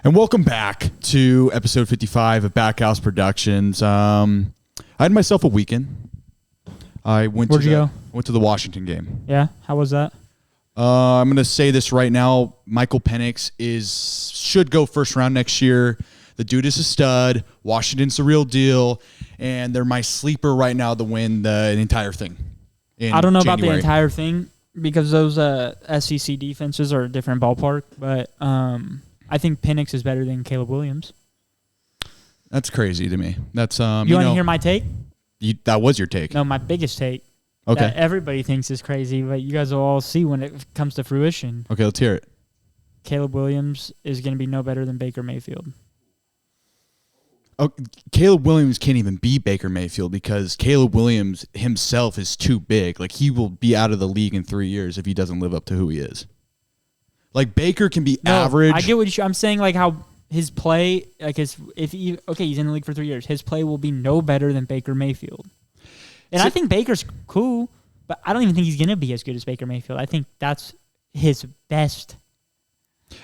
And welcome back to episode 55 of Backhouse Productions. I had myself a weekend. Where'd you go? Went to the Washington game. Yeah, how was that? I'm going to say this right now. Michael Penix should go first round next year. The dude is a stud. Washington's the real deal. And they're my sleeper right now to win the entire thing. I don't know about the entire thing because those SEC defenses are a different ballpark. But I think Penix is better than Caleb Williams. That's crazy to me. That's you want to hear my take? That was your take. No, my biggest take. Okay. That everybody thinks is crazy, but you guys will all see when it comes to fruition. Okay, let's hear it. Caleb Williams is going to be no better than Baker Mayfield. Oh, Caleb Williams can't even be Baker Mayfield because Caleb Williams himself is too big. Like, he will be out of the league in 3 years if he doesn't live up to who he is. Like, Baker can be average. I get what I'm saying. Like, how his play, like he's in the league for 3 years. His play will be no better than Baker Mayfield. And I think Baker's cool, but I don't even think he's going to be as good as Baker Mayfield. I think that's his best.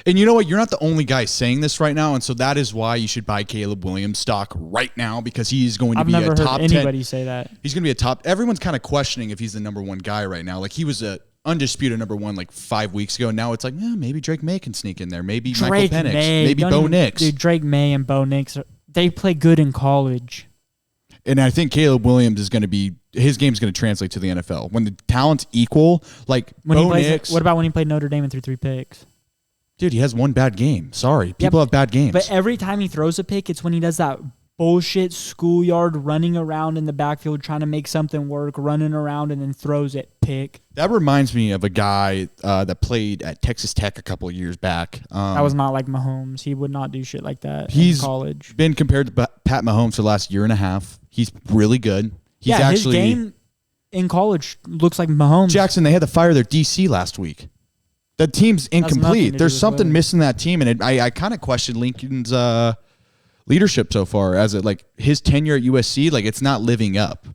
And you know what? You're not the only guy saying this right now, and so that is why you should buy Caleb Williams stock right now because he's going to be a top 10. I've never heard anybody say that. He's going to be a top. Everyone's kind of questioning if he's the number one guy right now. Like, he was a undisputed number one like 5 weeks ago. Now it's like, maybe Drake May can sneak in there. Maybe Michael Penix. Maybe Bo Nix. Dude, Drake May and Bo Nix, they play good in college. And I think Caleb Williams is going to be – his game's going to translate to the NFL. When the talent's equal, like Bo Nix – what about when he played Notre Dame and threw 3 picks? Dude, he has one bad game. Sorry. People have bad games. But every time he throws a pick, it's when he does that bullshit schoolyard running around in the backfield trying to make something work, running around, and then throws it pick. That reminds me of a guy that played at Texas Tech a couple of years back. That was not like Mahomes. He would not do shit like that in college. He's been compared to Pat Mahomes for the last year and a half. He's really good. His game in college looks like Mahomes. Jackson, they had to fire their DC last week. That team's incomplete. There's something missing that team, and I kind of question Lincoln's leadership so far as it like his tenure at USC. Like, it's not living up.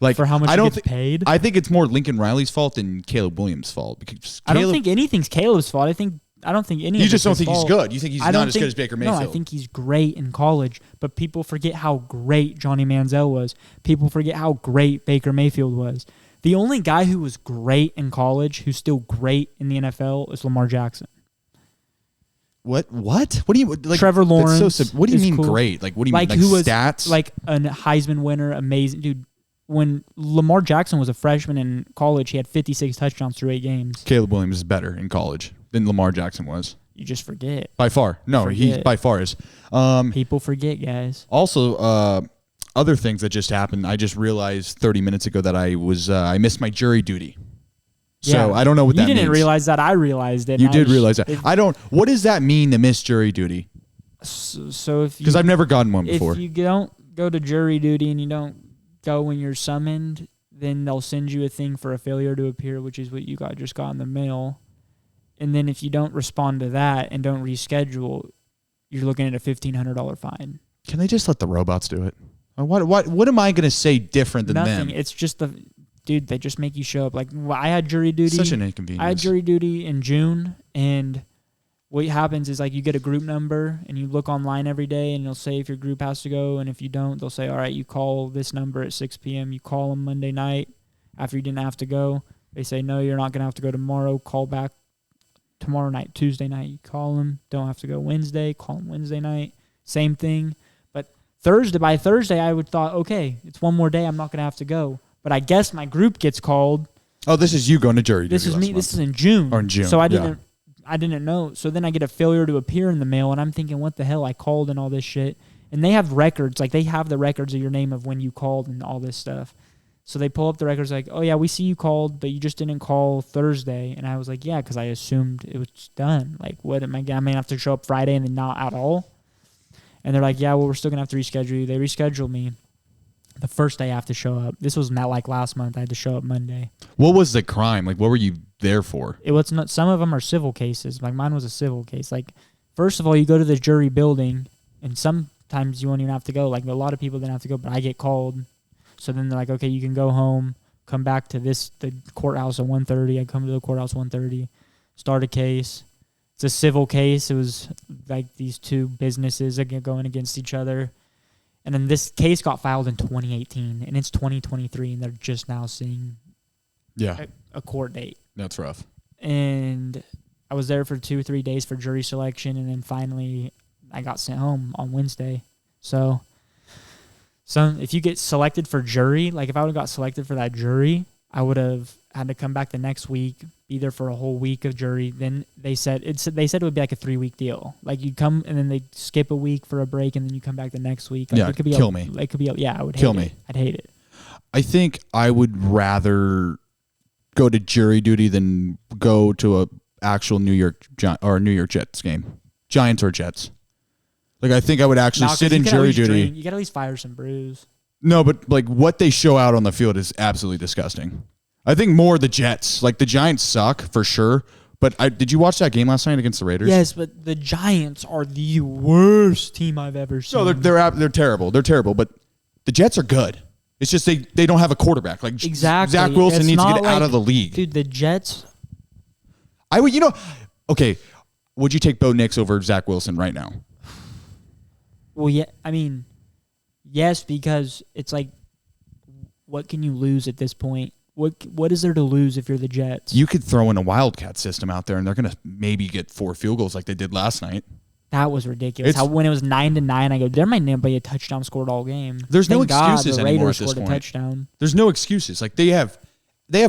Like, for how much he gets paid? I think it's more Lincoln Riley's fault than Caleb Williams' fault. Because I don't think anything's Caleb's fault. I don't think any. You just don't think he's good. You think he's not as good as Baker Mayfield. No, I think he's great in college, but people forget how great Johnny Manziel was. People forget how great Baker Mayfield was. The only guy who was great in college, who's still great in the NFL, is Lamar Jackson. What? What do you like? Trevor Lawrence. What do you mean cool. great? Like, what do you mean? Like, who stats? Was like a Heisman winner, amazing dude. When Lamar Jackson was a freshman in college, he had 56 touchdowns through 8 games. Caleb Williams is better in college than Lamar Jackson was. You just forget. By far. No, he by far is. People forget, guys. Also, other things that just happened, I just realized 30 minutes ago that I missed my jury duty. So I don't know what that means. You didn't realize that. I realized it. You did realize that. What does that mean to miss jury duty? So if because I've never gotten one before. If you don't go to jury duty and you don't go when you're summoned, then they'll send you a thing for a failure to appear, which is what you just got in the mail. And then if you don't respond to that and don't reschedule, you're looking at a $1,500 fine. Can they just let the robots do it? What am I going to say different than Nothing. them? It's just dude, they just make you show up. Like, I had jury duty. Such an inconvenience. I had jury duty in June, and what happens is, like, you get a group number, and you look online every day, and it'll say if your group has to go, and if you don't, they'll say, all right, you call this number at 6 p.m. You call them Monday night after you didn't have to go. They say, no, you're not going to have to go tomorrow. Call back tomorrow night, Tuesday night. You call them. Don't have to go Wednesday. Call them Wednesday night. Same thing. But by Thursday, I would thought, okay, it's one more day. I'm not going to have to go. But I guess my group gets called. Oh, this is you going to jury duty. This is me. This is in June. Or in June. So I didn't know. So then I get a failure to appear in the mail, and I'm thinking, what the hell? I called and all this shit. And they have records. Like, they have the records of your name of when you called and all this stuff. So they pull up the records like, oh, yeah, we see you called, but you just didn't call Thursday. And I was like, yeah, because I assumed it was done. Like, what am I going to have to show up Friday and then not at all? And they're like, yeah, well, we're still going to have to reschedule you. They rescheduled me. The first day I have to show up. This was not like last month. I had to show up Monday. What was the crime? Like, what were you there for? It was not. Some of them are civil cases. Like, mine was a civil case. Like, first of all, you go to the jury building, and sometimes you won't even have to go. Like, a lot of people didn't have to go, but I get called. So then they're like, okay, you can go home, come back to the courthouse at 1:30. I come to the courthouse at 1:30, start a case, It's a civil case. It was like these two businesses going against each other. And then this case got filed in 2018, and it's 2023, and they're just now seeing a court date. That's rough. And I was there for 2 or 3 days for jury selection, and then finally I got sent home on Wednesday. So if you get selected for jury, like if I would have got selected for that jury, I would have had to come back the next week, be there for a whole week of jury. Then they said it would be like a 3-week deal. Like you'd come and then they'd skip a week for a break, and then you come back the next week. Like it could be kill me. It could be I would kill hate me. It. I'd hate it. I think I would rather go to jury duty than go to a actual New York Jets game. Giants or Jets. Like I think I would actually sit in jury duty. You got to at least fire some brews. No, but like what they show out on the field is absolutely disgusting. I think more the Jets. Like the Giants suck for sure. But did you watch that game last night against the Raiders? Yes, but the Giants are the worst team I've ever seen. No, they're terrible. They're terrible. But the Jets are good. It's just they don't have a quarterback. Like exactly. Zach Wilson needs to get out of the league. Dude, the Jets. I would, okay. Would you take Bo Nix over Zach Wilson right now? Well, yeah. I mean, yes, because it's like, what can you lose at this point? What is there to lose if you're the Jets? You could throw in a Wildcat system out there, and they're going to maybe get 4 field goals like they did last night. That was ridiculous. When it was 9-9, I go, there might not be a touchdown scored all game. There's no excuses the anymore Raiders at this scored point. A touchdown. There's no excuses. Like they have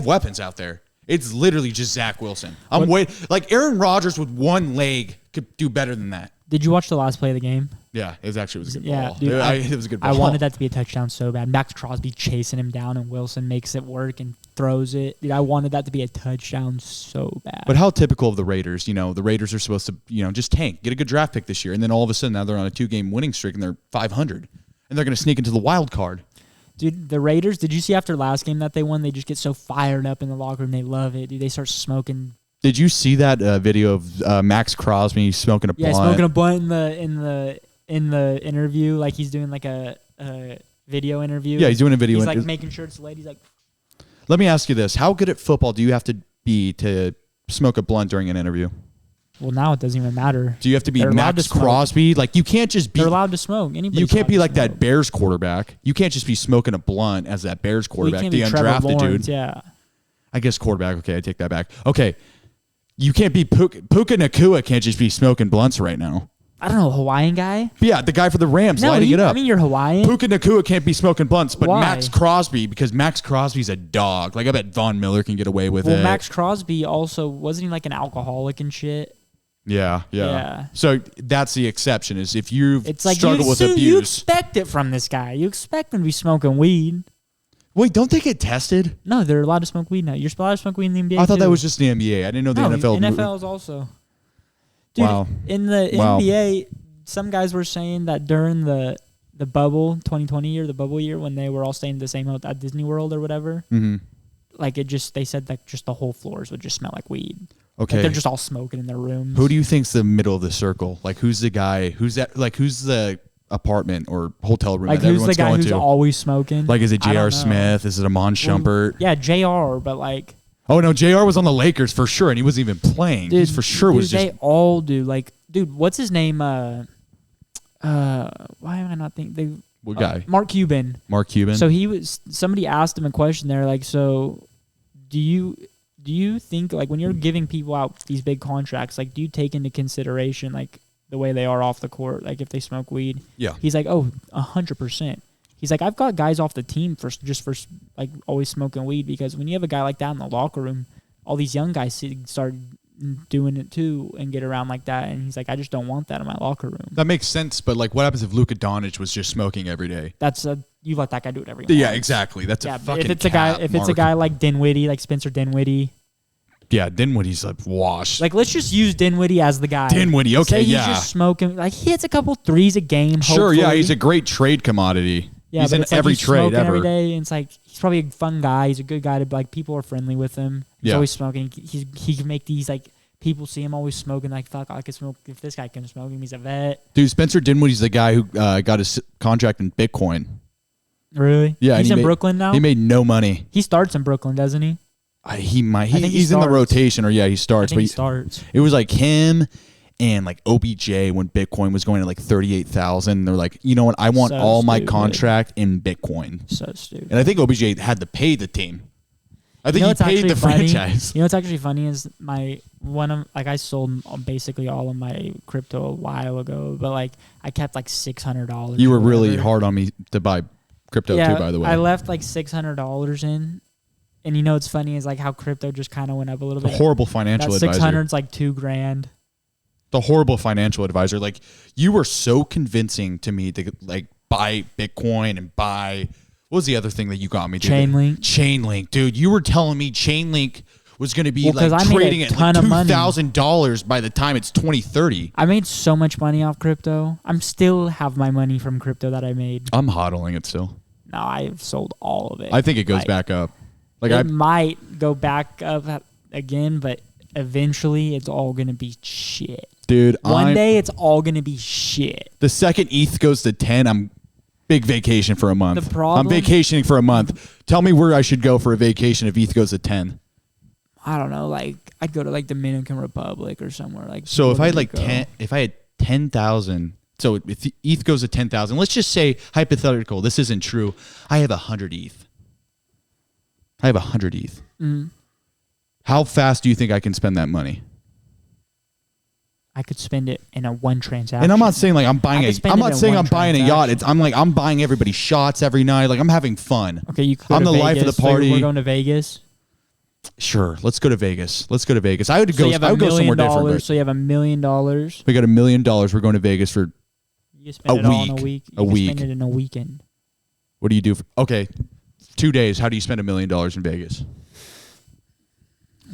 weapons out there. It's literally just Zach Wilson. Like Aaron Rodgers with one leg could do better than that. Did you watch the last play of the game? Yeah, it was a good yeah, ball. Dude, it was a good ball. I wanted that to be a touchdown so bad. Max Crosby chasing him down, and Wilson makes it work and throws it. Dude, I wanted that to be a touchdown so bad. But how typical of the Raiders. The Raiders are supposed to, just tank, get a good draft pick this year, and then all of a sudden now they're on a 2-game winning streak and they're 500, and they're going to sneak into the wild card. Dude, the Raiders, did you see after last game that they won, they just get so fired up in the locker room. They love it. Dude, they start smoking. Did you see that video of Max Crosby smoking a blunt? Yeah, smoking a blunt in the interview, like he's doing like a video interview. Yeah, he's doing a video. He's like making sure it's late. He's like, let me ask you this: how good at football do you have to be to smoke a blunt during an interview? Well, now it doesn't even matter. Do you have to be Max Crosby? Like you can't just be. They're allowed to smoke. You can't be like that Bears quarterback. You can't just be smoking a blunt as that Bears quarterback, the undrafted dude. Yeah. I guess quarterback. Okay, I take that back. Okay, you can't be Puka Nacua. Can't just be smoking blunts right now. I don't know, Hawaiian guy? Yeah, the guy for the Rams lighting it up. I mean, you're Hawaiian. Puka Nacua can't be smoking blunts, but Why? Max Crosby, because Max Crosby's a dog. Like, I bet Von Miller can get away with it. Well, Max Crosby also, wasn't he like an alcoholic and shit? Yeah. So that's the exception, is if you've like struggled with abuse. You expect it from this guy. You expect him to be smoking weed. Wait, don't they get tested? No, they're allowed to smoke weed now. You're allowed to smoke weed in the NBA, I thought that was just the NBA. I didn't know the NFL. NFL is also. Dude, wow. In the NBA, some guys were saying that during the bubble, 2020 year, the bubble year, when they were all staying the same at Disney World or whatever, like they said that just the whole floors would just smell like weed. Okay. Like they're just all smoking in their rooms. Who do you think's the middle of the circle? Like, who's the guy? Who's that? Like, who's the apartment or hotel room like that everyone's going to? Who's the guy who's always smoking? Like, is it J.R. Smith? Is it Amon Shumpert? Yeah, J.R., but like... Oh, no, J.R. was on the Lakers for sure, and he wasn't even playing. Dude, he for sure was just... They all do. Like, dude, what's his name? Why am I not thinking? What guy? Mark Cuban. Mark Cuban? So somebody asked him a question there, like, so do you think, like, when you're giving people out these big contracts, like, do you take into consideration, like, the way they are off the court, like, if they smoke weed? Yeah. He's like, 100%. He's like, I've got guys off the team for like always smoking weed, because when you have a guy like that in the locker room, all these young guys start doing it too and get around like that. And he's like, I just don't want that in my locker room. That makes sense, but like, what happens if Luka Doncic was just smoking every day? You let that guy do it every day. Yeah, exactly. That's a fucking if it's a guy like Dinwiddie, like Spencer Dinwiddie. Yeah, Dinwiddie's like washed. Like, let's just use Dinwiddie as the guy. Dinwiddie, okay, Say he's just smoking. Like, he hits a couple threes a game. Sure, hopefully. yeah, he's a great trade commodity. Yeah, he's but in it's like every he's trade ever. Every day, and it's like he's probably a fun guy. He's a good guy to like. People are friendly with him. He's always smoking. He can make these like people see him always smoking. Like, fuck, I could smoke if this guy can smoke him. He's a vet. Dude, Spencer Dinwiddie's the guy who got his contract in Bitcoin. Really? Yeah, he's in Brooklyn now. He made no money. He starts in Brooklyn, doesn't he? He might. I think He's in the starts. rotation, or he I starts. think But he starts. it was like him and like OBJ when Bitcoin was going to like 38,000. They're like, you know what? I want So all my stupid. contract in Bitcoin. So stupid. And I think OBJ had to pay the team. I think You know he what's paid actually the funny? franchise. You know what's actually funny is I sold basically all of my crypto a while ago, but like I kept like $600. You were or really whatever. hard on me to buy crypto too, by the way. I left like $600 in, and you know what's funny is like how crypto just kind of went up a little The bit. horrible financial That advisor. 600's like $2,000. The horrible financial advisor. Like, you were so convincing to me to like buy Bitcoin and buy, what was the other thing that you got me? Dude? Chainlink, dude. You were telling me Chainlink was going to be like I made trading a at ton like of money. $2,000 by the time it's 2030. I made so much money off crypto. I'm still have my money from crypto that I made. I'm hodling it still. No, I've sold all of it. I think it goes Like, back up. Like it might go back up again, but eventually it's all gonna be shit. dude, One day it's all gonna be shit. the second ETH goes to 10, I'm big vacation for a month. The problem- I'm vacationing for a month. Tell me where I should go for a vacation if ETH goes to 10. I don't know. Like I'd go to like Dominican Republic or somewhere like. So if I had like Puerto Rico. 10, if I had 10,000, so if ETH goes to 10,000, let's just say hypothetical, this isn't true. I have 100 ETH. I have 100 ETH. Mhm. How fast do you think I can spend that money? I could spend it in a one transaction. And I'm not saying like I'm buying I could spend I'm it not in saying one I'm buying a yacht. transaction. I'm like I'm buying everybody shots every night. Like I'm having fun. Okay, you could go I'm to the life of Vegas. the party. So we're going to Vegas. Sure, let's go to Vegas. Let's go to Vegas. I would So go. you have I $1 would go somewhere million. different. So you have $1 million. We got $1 million. We're going to Vegas for. You can spend A it all in a week. week. You A can week. spend it in a weekend. What do you do? Okay, 2 days. How do you spend $1 million in Vegas?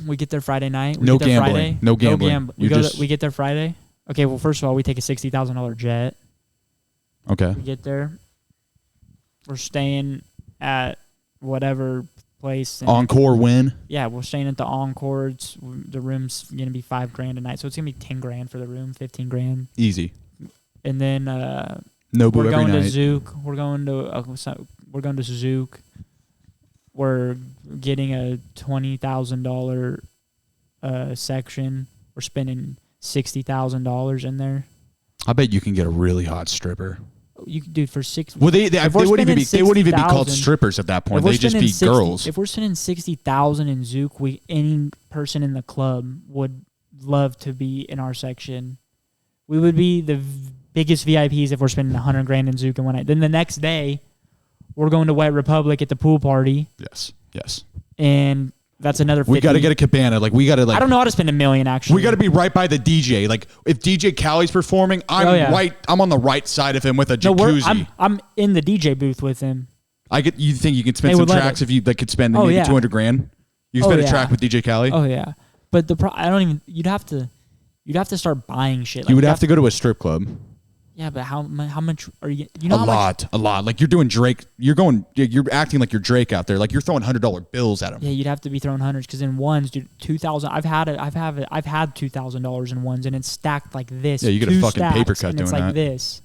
We get there Friday night. No get there gambling. Friday. No gambling. We You're go. just- We get there Friday. Okay. Well, first of all, we take a $60,000 jet. Okay. We get there. We're staying at whatever place. Encore win. Yeah, we're staying at the Encore. The room's gonna be $5,000 a night, so it's gonna be $10,000 for the room, $15,000, Easy. and then Nobu we're every going to night. Zook. We're going to Zook. We're getting a $20,000 section. We're spending $60,000 in there. I bet you can get a really hot stripper. You could do for six. Well, they If we're wouldn't even be spending they wouldn't even be called 60,000 strippers at that point. If we're They just spending be 60 girls. If we're spending 60,000 in Zook, any person in the club would love to be in our section. We would be the biggest VIPs if we're spending $100,000 in Zook in one night. Then the next day, we're going to White Republic at the pool party, Yes. Yes. and that's another 50. We got to get a cabana. Like we got to like. I don't know how to spend $1 million actually. We got to be right by the DJ. Like if DJ Callie's performing, I'm Oh, yeah. right. I'm on the right side of him with a No, jacuzzi. I'm in the DJ booth with him. You think you can spend They some would let tracks it. if you like could spend Oh, maybe yeah. $200,000? You Oh, spend a yeah. track with DJ Callie. Oh yeah, but I don't even. You'd have to start buying shit. You would have to go to a strip club. Yeah, but how much are you? You know A how much? lot. Like you're doing Drake. You're acting like you're Drake out there. Like you're throwing $100 bills at him. Yeah, you'd have to be throwing hundreds because in ones, dude, 2,000. I've had $2,000 in ones, and it's stacked like this. Yeah, you get a two fucking paper stacks, cut and it's doing like that. this.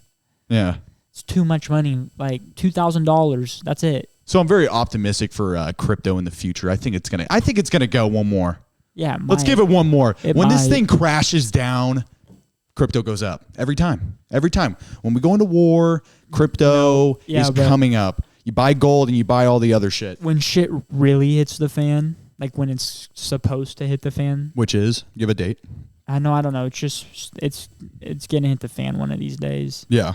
Yeah. It's too much money. Like $2,000. That's it. So I'm very optimistic for crypto in the future. I think it's gonna go one more. Yeah. Let's give it one more. It When this might. thing crashes down, crypto goes up every time. Every time. When we go into war, crypto Yeah, is but- coming up. You buy gold and you buy all the other shit. when shit really hits the fan, like when it's supposed to hit the fan. Which is, give a date. I don't know. It's just it's gonna hit the fan one of these days. Yeah.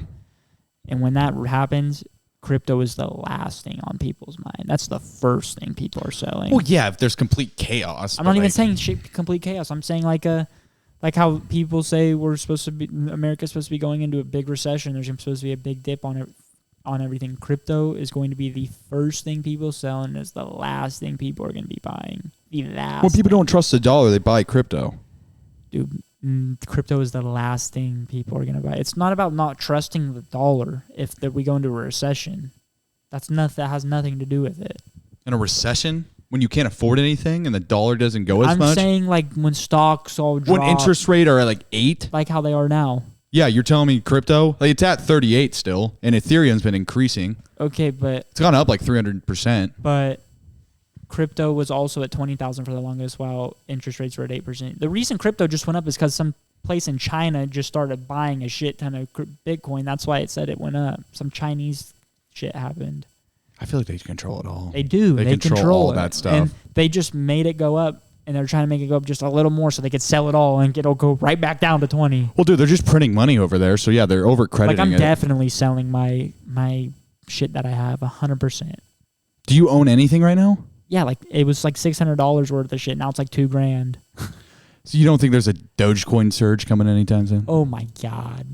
And when that happens, crypto is the last thing on people's mind. That's the first thing people are selling. Well, yeah, if there's complete chaos. I'm but not even like- saying shit, complete chaos. I'm saying like how people say America's supposed to be going into a big recession. There's supposed to be a big dip on everything. Crypto is going to be the first thing people sell, and it's the last thing people are going to be buying. The last. When people thing. don't trust the dollar, they buy crypto. Dude, crypto is the last thing people are going to buy. It's not about not trusting the dollar if we go into a recession. That has nothing to do with it. In a recession, when you can't afford anything and the dollar doesn't go as I'm much. saying like when stocks all drop. When interest rate are at like 8. Like how they are now. Yeah, you're telling me crypto? Like it's at 38 still, and Ethereum's been increasing. Okay, but It's gone up like 300%. But crypto was also at 20,000 for the longest, while interest rates were at 8%. The reason crypto just went up is because some place in China just started buying a shit ton of Bitcoin. That's why it said it went up. Some Chinese shit happened. I feel like they control it all. They do. They control all that stuff. And they just made it go up, and they're trying to make it go up just a little more so they could sell it all and it'll go right back down to 20. Well, dude, they're just printing money over there. So, yeah, they're over-crediting I'm it. definitely selling my shit that I have 100%. Do you own anything right now? Yeah, like it was like $600 worth of shit. Now it's like $2,000. So you don't think there's a Dogecoin surge coming anytime soon? Oh my God.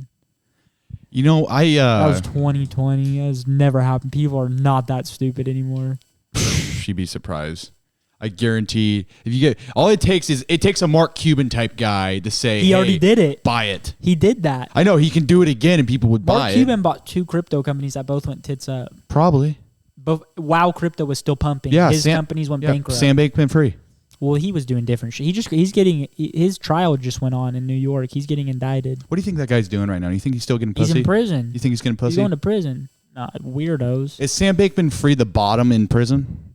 You know, that was 2020. That has never happened. People are not that stupid anymore. She'd be surprised. I guarantee if you get all it takes a Mark Cuban type guy to say he already did it. Buy it. He did that. I know he can do it again and people would buy it. Mark Cuban bought 2 crypto companies that both went tits up. Probably. But while crypto was still pumping, his companies went bankrupt. Sam Bankman-Fried. Well, he was doing different shit. He's getting his trial just went on in New York. He's getting indicted. What do you think that guy's doing right now? Do you think he's still getting pussy? He's in prison. You think he's getting pussy? He's going to prison. Nah, weirdos. Is Sam Bankman-Fried the bottom in prison?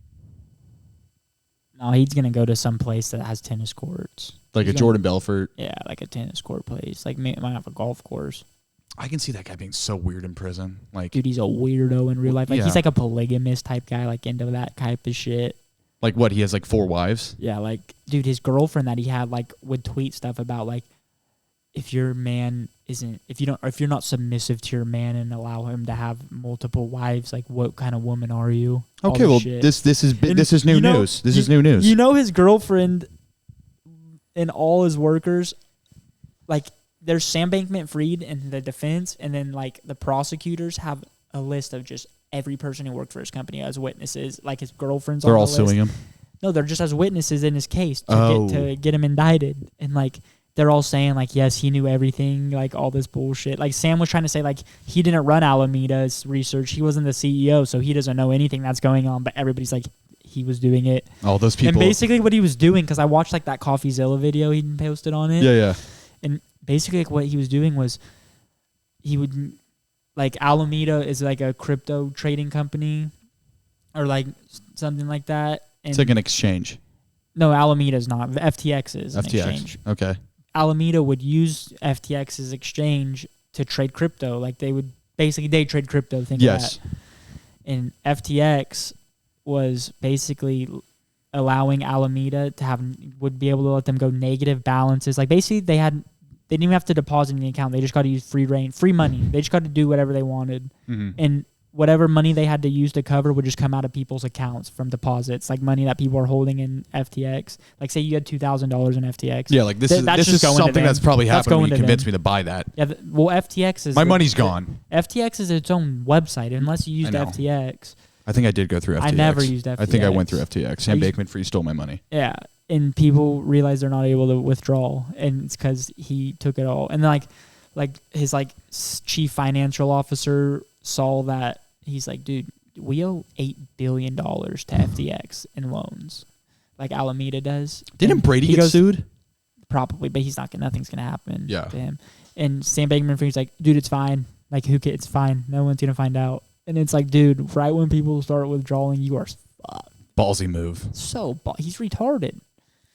No, he's gonna go to some place that has tennis courts. Like he's Jordan Belfort? Yeah, like a tennis court place. Like might have a golf course. I can see that guy being so weird in prison. Like, dude, he's a weirdo in real life. Like he's like a polygamist type guy, like into that type of shit. Like what? He has like 4 wives? Yeah, like dude, his girlfriend that he had like would tweet stuff about like if your man isn't if you're not submissive to your man and allow him to have multiple wives, like what kind of woman are you? Okay, well this is new news. This is new news. You know his girlfriend and all his workers, like there's Sam Bankman-Fried in the defense, and then like the prosecutors have a list of just every person who worked for his company as witnesses, like his girlfriend's. They're on all the list. suing him. No, they're just as witnesses in his case to get him indicted, and like they're all saying like yes, he knew everything, like all this bullshit. Like Sam was trying to say like he didn't run Alameda's research, he wasn't the CEO, so he doesn't know anything that's going on. But everybody's like he was doing it. All those people. And basically what he was doing, because I watched like that CoffeeZilla video he posted on it. Yeah. And basically like what he was doing was he would like Alameda is like a crypto trading company or like something like that. And it's like an exchange. No, Alameda's not. FTX is an FTX. exchange. Okay. Alameda would use FTX's exchange to trade crypto. Like they would basically day trade crypto. Think of that. And FTX was basically allowing Alameda to would be able to let them go negative balances. Like basically they didn't even have to deposit in the account. They just got to use free money. They just got to do whatever they wanted. Mm-hmm. And whatever money they had to use to cover would just come out of people's accounts from deposits, like money that people are holding in FTX. Like say you had $2,000 in FTX. Yeah, like this is something that's probably happened when you convinced me to buy that. Yeah, well, FTX is... My money's gone. FTX is its own website, unless you used FTX. I think I did go through FTX. I never used FTX. I think I went through FTX. Sam Bankman-Fried stole my money. Yeah, and people realize they're not able to withdraw, and it's because he took it all. And like his like chief financial officer saw that. He's like, dude, we owe $8 billion to FTX in loans, like Alameda does. Didn't Brady get sued? Probably, but nothing's gonna happen to him. And Sam Bankman-Fried's like, dude, it's fine. Like, it's fine. No one's gonna find out. And it's like, dude, right when people start withdrawing, you are fucked. Ballsy move. He's retarded.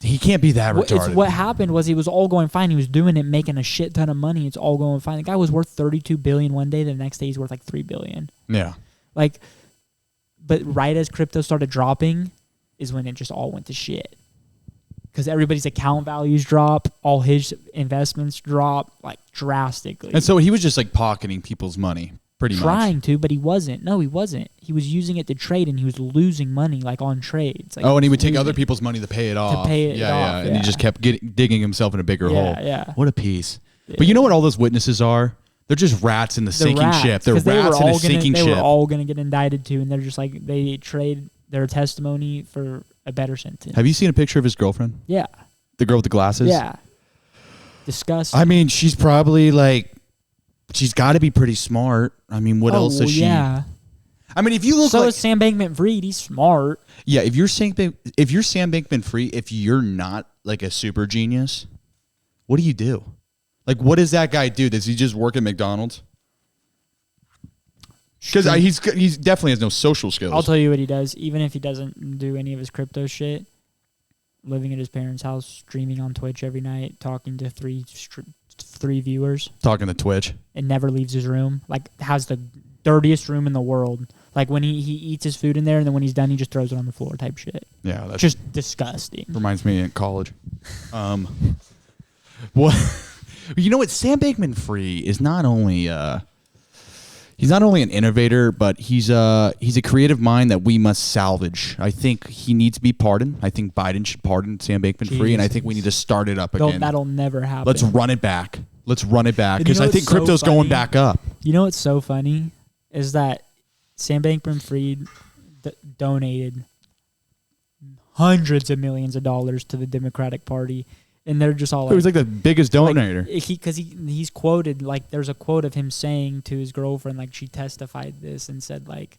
He can't be that retarded. What happened was he was all going fine. He was doing it, making a shit ton of money. It's all going fine. The guy was worth $32 billion one day. The next day he's worth like $3 billion. Yeah. Like, but right as crypto started dropping is when it just all went to shit. Because everybody's account values drop, all his investments drop like drastically. And so he was just like pocketing people's money. Trying to, but he wasn't. No, he wasn't. He was using it to trade, and he was losing money like on trades. Like, and he would take other people's money to pay it off. Yeah. And he just kept digging himself in a bigger hole. Yeah. What a piece. Yeah. But you know what all those witnesses are? They're just rats in the sinking ship. They're rats in a sinking ship. They were all going to get indicted too, and they're just like, they trade their testimony for a better sentence. Have you seen a picture of his girlfriend? Yeah. The girl with the glasses? Yeah. Disgusting. I mean, she's probably like... She's got to be pretty smart. I mean, what else is she? Yeah. I mean, if you look so is Sam Bankman-Fried. He's smart. Yeah, if you're Sam Bankman-Fried, if you're not like a super genius, what do you do? Like, what does that guy do? Does he just work at McDonald's? Because he's definitely has no social skills. I'll tell you what he does. Even if he doesn't do any of his crypto shit, living at his parents' house, streaming on Twitch every night, talking to three viewers, talking to Twitch, and never leaves his room. Like, has the dirtiest room in the world. Like, when he eats his food in there, and then when he's done, he just throws it on the floor type shit. Yeah, that's just disgusting. Reminds me in college. Well, you know what? Sam Bankman-Fried is not only he's not only an innovator, but he's a creative mind that we must salvage. I think he needs to be pardoned. I think Biden should pardon Sam Bankman-Fried, and I think we need to start it up again. That'll never happen. Let's run it back. Because I think crypto's going back up. You know what's so funny is that Sam Bankman-Fried donated hundreds of millions of dollars to the Democratic Party, and they're just all like, he was like the biggest donator. Because he's quoted, like, there's a quote of him saying to his girlfriend, like, she testified this and said, like,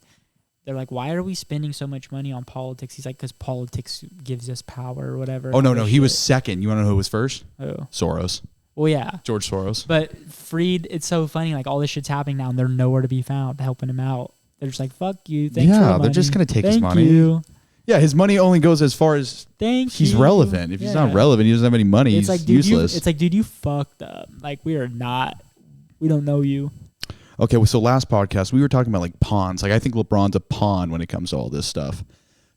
they're like, why are we spending so much money on politics? He's like, because politics gives us power or whatever. Oh, no, he was second. You want to know who was first? Who? Soros. Well, yeah. George Soros. But Fried, it's so funny. Like, all this shit's happening now, and they're nowhere to be found helping him out. They're just like, fuck you. Thanks for the money. They're just going to take his money. Thank you. Yeah, his money only goes as far as he's relevant. If he's not relevant, he doesn't have any money. He's like, useless. It's like, dude, you fucked up. Like, we don't know you. Okay, well, so last podcast, we were talking about, like, pawns. Like, I think LeBron's a pawn when it comes to all this stuff.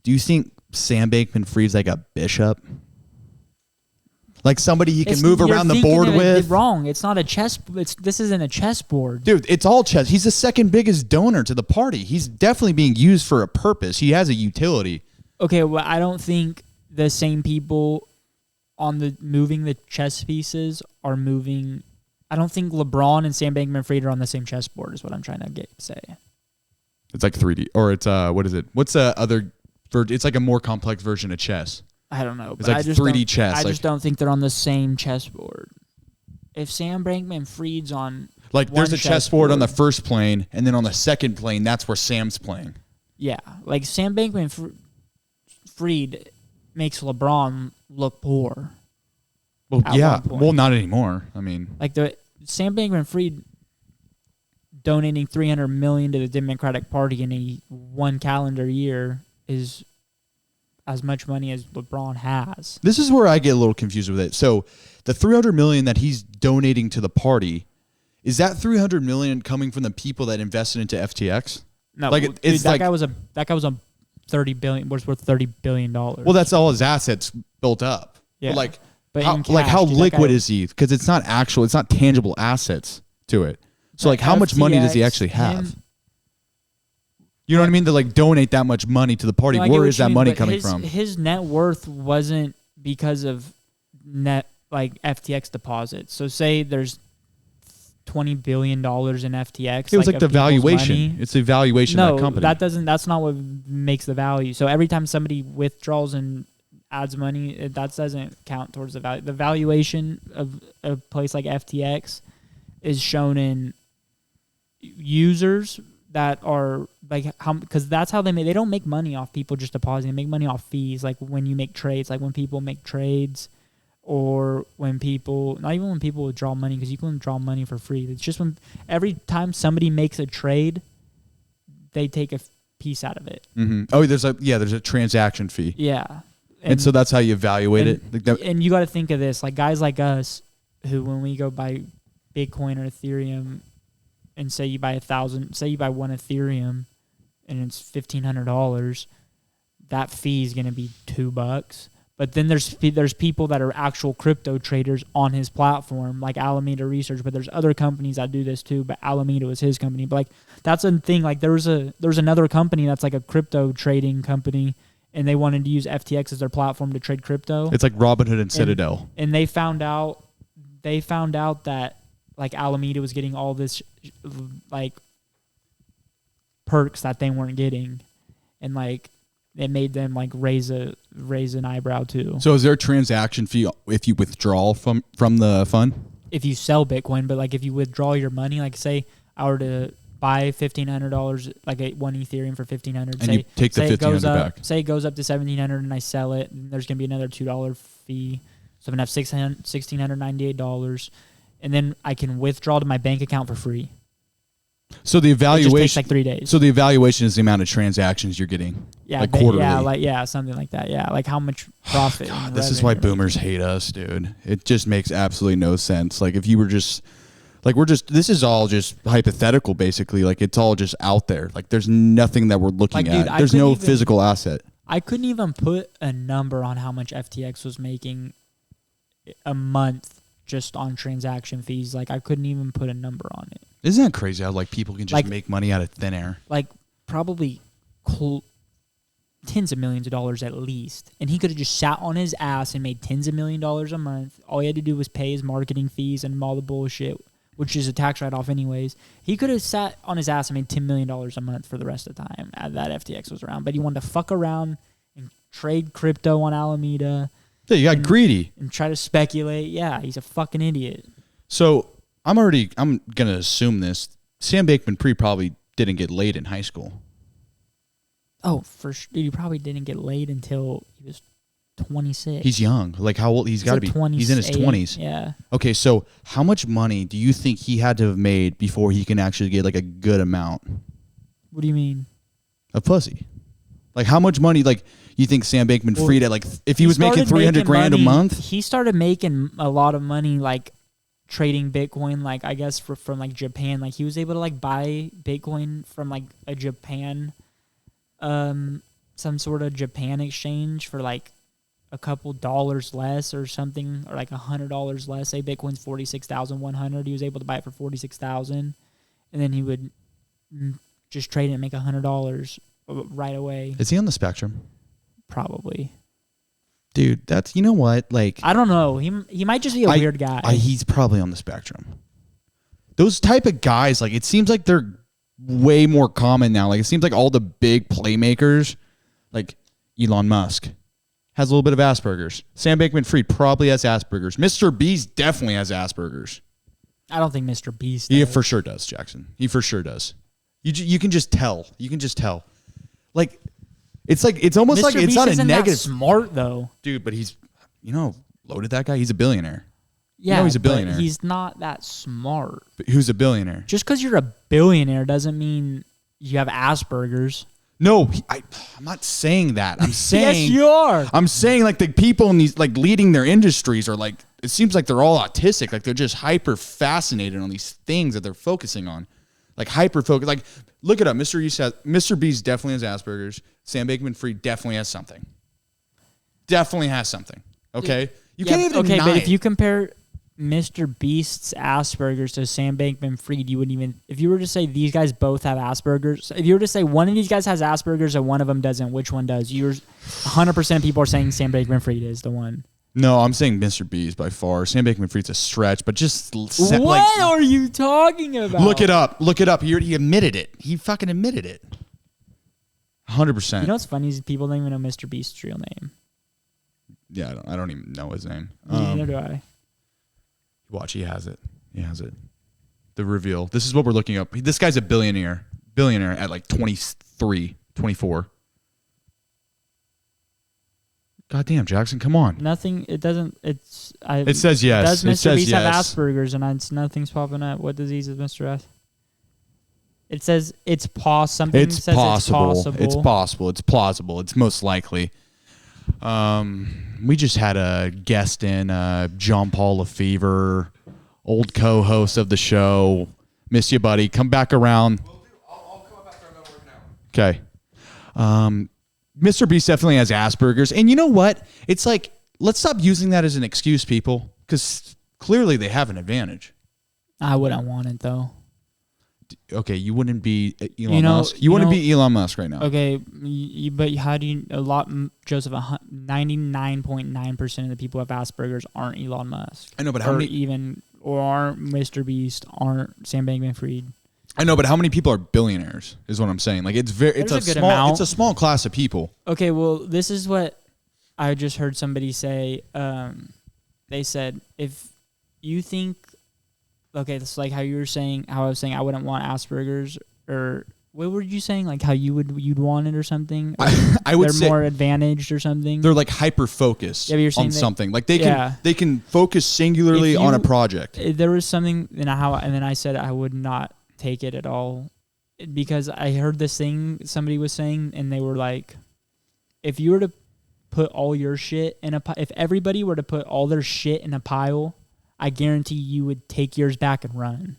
Do you think Sam Bankman-Fried's like a bishop? Like somebody he can move around the board with? Wrong. It's not a chess. This isn't a chessboard. Dude, it's all chess. He's the second biggest donor to the party. He's definitely being used for a purpose. He has a utility. Okay, well, I don't think the same people on the moving the chess pieces are moving. I don't think LeBron and Sam Bankman-Fried are on the same chessboard. Is what I'm trying to say. It's like 3D, or it's what is it? What's the other? It's like a more complex version of chess. I don't know. It's like 3D chess. I just don't think they're on the same chessboard. If Sam Bankman-Fried's on there's a chessboard on the first plane, and then on the second plane, that's where Sam's playing. Yeah, like Sam Bankman-Fried makes LeBron look poor. Well, yeah. Well, not anymore. I mean, like the Sam Bankman-Fried donating $300 million to the Democratic Party in one calendar year is as much money as LeBron has. This is where I get a little confused with it. So the $300 million that he's donating to the party, is that $300 million coming from the people that invested into FTX? No, that guy was a $30 billion. Was worth $30 billion. Well, that's all his assets built up. Yeah, but how liquid is he? Because it's not tangible assets to it. So how much money does he actually have? You know what I mean? To donate that much money to the party. Where is that money coming from? His net worth wasn't because of FTX deposits. So say there's $20 billion in FTX. It was the valuation. It's the valuation of that company. That's not what makes the value. So every time somebody withdraws and adds money, that doesn't count towards the value. The valuation of a place like FTX is shown in users that are because that's how they don't make money off people just depositing. They make money off fees, like when you make trades, like when people make trades, or when people, not even when people withdraw money, because you can withdraw money for free. It's just when every time somebody makes a trade, they take a piece out of it. Mm-hmm. Oh, there's a transaction fee. Yeah, and so that's how you evaluate it. And you got to think of this, like guys like us, who when we go buy Bitcoin or Ethereum, and say you buy one Ethereum, and it's $1,500, that fee is going to be $2. But then there's people that are actual crypto traders on his platform, like Alameda Research. But there's other companies that do this too. But Alameda was his company. But that's a thing. Like there's another company that's like a crypto trading company, and they wanted to use FTX as their platform to trade crypto. It's like Robinhood and Citadel. And they found out that Alameda was getting all this perks that they weren't getting, and it made them raise an eyebrow too. So is there a transaction fee if you withdraw from the fund? If you sell Bitcoin, but if you withdraw your money, say I were to buy $1,500, one Ethereum for $1,500, and you take the $1,500 back. Say it goes up to $1,700, and I sell it, and there's gonna be another $2 fee, so I'm gonna have $1,698. And then I can withdraw to my bank account for free. So the It just evaluation takes like 3 days. So the evaluation is the amount of transactions you're getting. Yeah, like quarterly. Something like that. Yeah, like how much profit. God, this is why boomers hate us, dude. It just makes absolutely no sense. Like if you were just like this is all just hypothetical basically. Like it's all just out there. Like there's nothing that we're looking Dude, at. There's no physical asset. I couldn't even put a number on how much FTX was making a month just on transaction fees. Like I couldn't even put a number on it. Isn't that crazy how like people can just make money out of thin air? Like probably tens of millions of dollars at least. And he could have just sat on his ass and made tens of millions of dollars a month. All he had to do was pay his marketing fees and all the bullshit, which is a tax write-off anyways. He could have sat on his ass and made $10 million a month for the rest of the time that FTX was around. But he wanted to fuck around and trade crypto on Alameda. Yeah, you got greedy. And try to speculate. Yeah, he's a fucking idiot. So I'm going to assume this. Sam Bankman-Fried probably didn't get laid in high school. Oh, for sure. He probably didn't get laid until he was 26. He's young. Like how old? He's got to be. He's in his 20s. Yeah. Okay, so how much money do you think he had to have made before he can actually get like a good amount? What do you mean? Of pussy. Like how much money? Like you think Sam Bankman-Fried at like if he was making 300 grand a month? He started making a lot of money like trading Bitcoin. Like I guess from like Japan. Like he was able to like buy Bitcoin from like a Japan, some sort of Japan exchange for like a couple dollars less or something, or like $100 less. Say Bitcoin's 46,100. He was able to buy it for 46,000, and then he would just trade it and make $100 right away. Is he on the spectrum? Probably. Dude, that's, you know what? Like I don't know. He might just be a weird guy. He's probably on the spectrum. Those type of guys, like it seems like they're way more common now. Like it seems like all the big playmakers, like Elon Musk, has a little bit of Asperger's. Sam Bankman-Fried probably has Asperger's. Mr. Beast definitely has Asperger's. I don't think Mr. Beast does. He for sure does, Jackson. He for sure does. You can just tell. You can just tell. Like it's almost Mr. like it's Beast not a isn't negative. That smart though, dude. But he's, loaded that guy. He's a billionaire. Yeah, he's a billionaire. But he's not that smart. But who's a billionaire? Just because you're a billionaire doesn't mean you have Asperger's. No, I'm not saying that. I'm saying yes, you are. I'm saying like the people in these like leading their industries are like, it seems like they're all autistic. Like they're just hyper fascinated on these things that they're focusing on, like hyper focus. Like look it up. Mr. Beast definitely has Asperger's. Sam Bankman-Fried definitely has something. Definitely has something. Okay, you can't even deny but it. if you compare Mr. Beast's Asperger's to Sam Bankman-Fried, you wouldn't even, if you were to say these guys both have Asperger's, if you were to say one of these guys has Asperger's and one of them doesn't, which one does? 100% of people are saying Sam Bankman-Fried is the one. No, I'm saying Mr. Beast by far. Sam Bankman-Fried's a stretch, but just what are you talking about? Look it up. Look it up. He admitted it. He fucking admitted it. 100%. You know what's funny is people don't even know Mr. Beast's real name. Yeah, I don't even know his name. Neither do I. Watch, he has it. He has it. The reveal. This is what we're looking up. This guy's a billionaire. Billionaire at like 23, 24. Goddamn, Jackson, come on. Nothing. It doesn't. It says yes. Does Mr. Beast have yes. Asperger's? And nothing's popping up. What disease is Mr. S? It says it's possible. It's possible. It's possible. It's plausible. It's most likely. We just had a guest in, John Paul Lefevre, old co-host of the show. Miss you, buddy. Come back around. I'll come up after I'm done working out. Okay. Mr. Beast definitely has Asperger's. And you know what? It's like, let's stop using that as an excuse, people, because clearly they have an advantage. I wouldn't want it, though. Okay, you wouldn't be Elon Musk. You wouldn't be Elon Musk right now. Okay, but how do you, Joseph, 99.9% of the people who have Asperger's aren't Elon Musk. I know, but how many? Or aren't Mr. Beast, aren't Sam Bankman-Fried. I know, but how many people are billionaires is what I'm saying. Like it's a good amount. It's a small class of people. Okay, well, this is what I just heard somebody say. They said, if you think, okay, it's like how you were saying, how I was saying I wouldn't want Asperger's, or what were you saying? Like how you'd want it or something? Or I would say they're more advantaged or something. They're like hyper focused on something. Like they can focus singularly on a project. There was something, and then I said I would not take it at all, because I heard this thing somebody was saying, and they were like, if you were to put all your shit in if everybody were to put all their shit in a pile, I guarantee you would take yours back and run.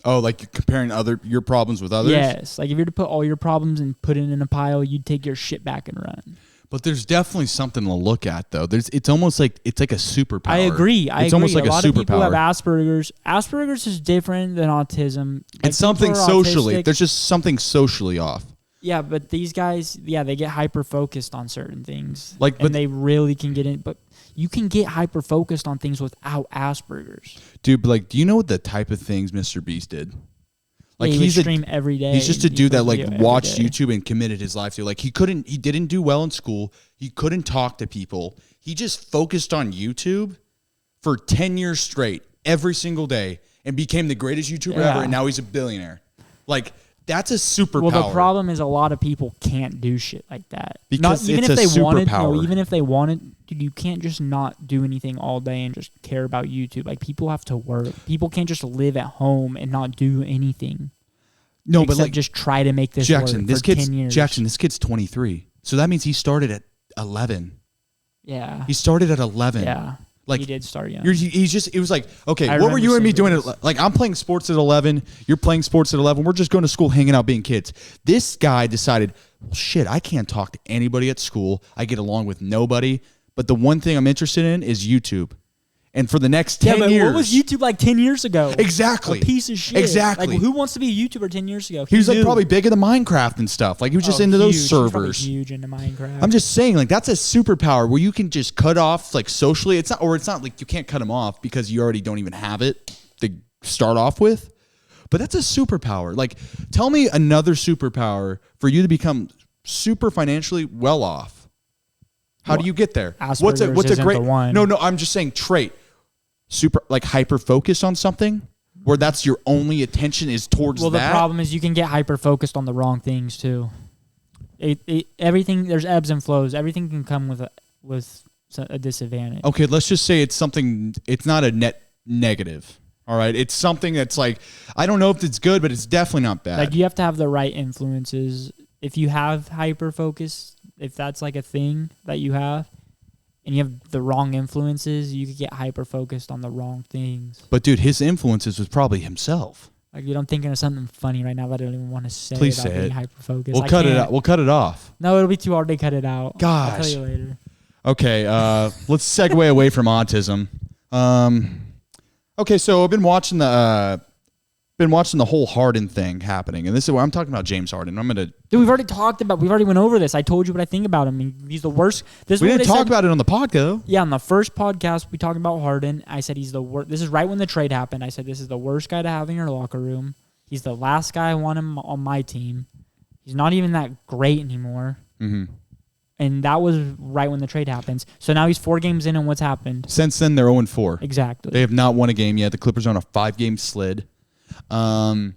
Oh, like you're comparing your problems with others? Yes. Like if you were to put all your problems and put it in a pile, you'd take your shit back and run. But there's definitely something to look at, though. It's almost like it's like a superpower. I agree. It's almost like a lot of people have superpower. Asperger's. Asperger's is different than autism. Like, It's something people are socially. autistic. There's just something socially off. Yeah, but these guys, they get hyper focused on certain things, But and they really can get in. But you can get hyper focused on things without Asperger's. dude, but like, do you know what the type of things Mr. Beast did? Like he would stream every day. He's just a and dude that post like video every watched day. YouTube and committed his life to. Like he didn't do well in school. He couldn't talk to people. He just focused on YouTube for 10 years straight, every single day, and became the greatest YouTuber ever. And now he's a billionaire. Like that's a superpower. Well, the problem is a lot of people can't do shit like that. Because even it's if a they wanted, superpower. even if they wanted, dude, you can't just not do anything all day and just care about YouTube. Like people have to work. People can't just live at home and not do anything. No, Except but like just try to make this Jackson, work this for kid's 10 years. Jackson, this kid's 23. So that means he started at 11. Yeah. He started at 11. Yeah. Like he did start young. it was like, okay, I what were you remember and me seeing doing? videos. Like, I'm playing sports at 11. You're playing sports at 11. We're just going to school, hanging out, being kids. This guy decided, well, shit, I can't talk to anybody at school. I get along with nobody. But the one thing I'm interested in is YouTube. And for the next 10 years. What was YouTube like 10 years ago? Exactly. A piece of shit. Exactly. Like, who wants to be a YouTuber 10 years ago? He was like knew? probably big into Minecraft and stuff. Like he was just into those Huge. He was probably servers. huge into Minecraft. I'm just saying, like, that's a superpower where you can just cut off, like, socially. It's not like you can't cut them off because you already don't even have it to start off with. But that's a superpower. Like, tell me another superpower for you to become super financially well off. How do you get there? Asperger's What's a isn't great the one. No, I'm just saying trait. Super, like, hyper focus on something where that's your only attention is towards Well, that. the problem is you can get hyper focused on the wrong things too. Everything, there's ebbs and flows. Everything can come with a disadvantage. Okay, let's just say it's something. It's not a net negative. All right, it's something that's like I don't know if it's good, but it's definitely not bad. Like you have to have the right influences. If you have hyper focus, if that's like a thing that you have, and you have the wrong influences, you could get hyper focused on the wrong things. But dude, his influences was probably himself. Like, dude, I'm thinking of something funny right now that I don't even want to say. Please about say being it. hyper focused. We'll cut it out. We'll cut it off. No, it'll be too hard to cut it out. Gosh. I'll tell you later. Okay, let's segue away from autism. Okay, so I've been watching the whole Harden thing happening, and this is where I'm talking about James Harden. Dude, we've already went over this. I told you what I think about him. He's the worst. We didn't talk about it on the pod, though. Yeah, on the first podcast, we talked about Harden. I said he's the worst. This is right when the trade happened. I said this is the worst guy to have in your locker room. He's the last guy I want him on my team. He's not even that great anymore. Mm-hmm. And that was right when the trade happens. So now he's 4 games in, and what's happened? Since then, they're 0-4. Exactly. They have not won a game yet. The Clippers are on a 5-game slid. And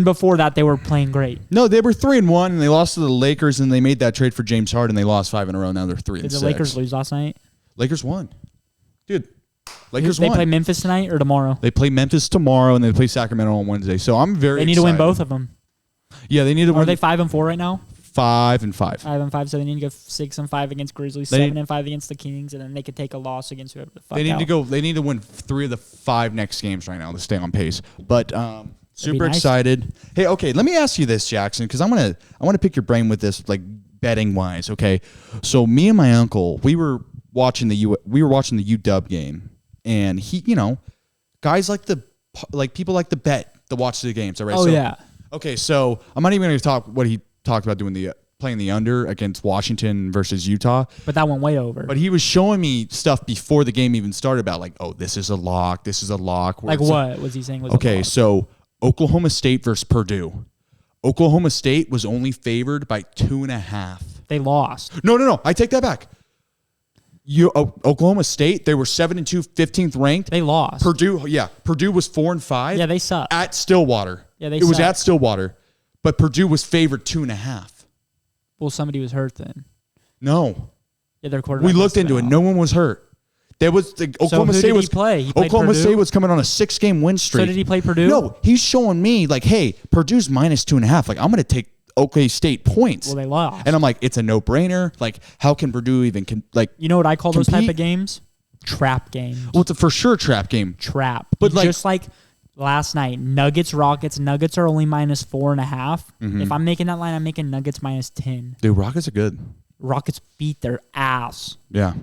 before that, they were playing great. No, they were 3-1, and they lost to the Lakers, and they made that trade for James Harden. They lost 5 in a row. Now they're 3-6. Did the Lakers lose last night? Lakers won, dude. Lakers They won. play Memphis tonight or tomorrow? They play Memphis tomorrow, and they play Sacramento on Wednesday. So I'm very. They need to win excited. both of them. Yeah, they need to Are win. they 5-4 right now? 5-5. 5-5, so they need to go 6-5 against Grizzlies, They 7-5 against the Kings, and then they could take a loss against whoever the fuck. They need out. to go. They need to win 3 of the 5 next games right now to stay on pace. But super nice. excited. Hey, okay, let me ask you this, Jackson, because I want to pick your brain with this, like betting wise. Okay, so me and my uncle, we were watching the UW game, and he, guys people like to bet to watch the games. All right. Oh, so, yeah. Okay, so I'm not even going to talk what he talked about doing playing the under against Washington versus Utah. But that went way over. But he was showing me stuff before the game even started about like, oh, this is a lock. This is a lock. Like what was he saying was Okay, a lock? so Oklahoma State versus Purdue. Oklahoma State was only favored by 2.5. They lost. No. I take that back. Oklahoma State, they were 7-2, 15th ranked. They lost. Purdue was 4-5. Yeah, they suck. At Stillwater. Yeah, they It was suck. at Stillwater, but Purdue was favored 2.5. Well, somebody was hurt then. No. Yeah, their quarterback. We looked must have into it. been No out. one was hurt. There was the Oklahoma who State did was he play? He played Oklahoma Purdue? State was coming on a 6-game win streak. So did he play Purdue? No, he's showing me like, hey, Purdue's minus 2.5. Like, I'm going to take OK State points. Well, they lost. And I'm like, it's a no-brainer. Like, how can Purdue even You know what I call those type compete? of games? Trap games. Well, it's a for sure trap game. Trap. But like, just like last night, Nuggets, Rockets. Nuggets are only minus 4.5. Mm-hmm. If I'm making that line, I'm making Nuggets minus 10. dude, Rockets are good. Rockets beat their ass. Yeah.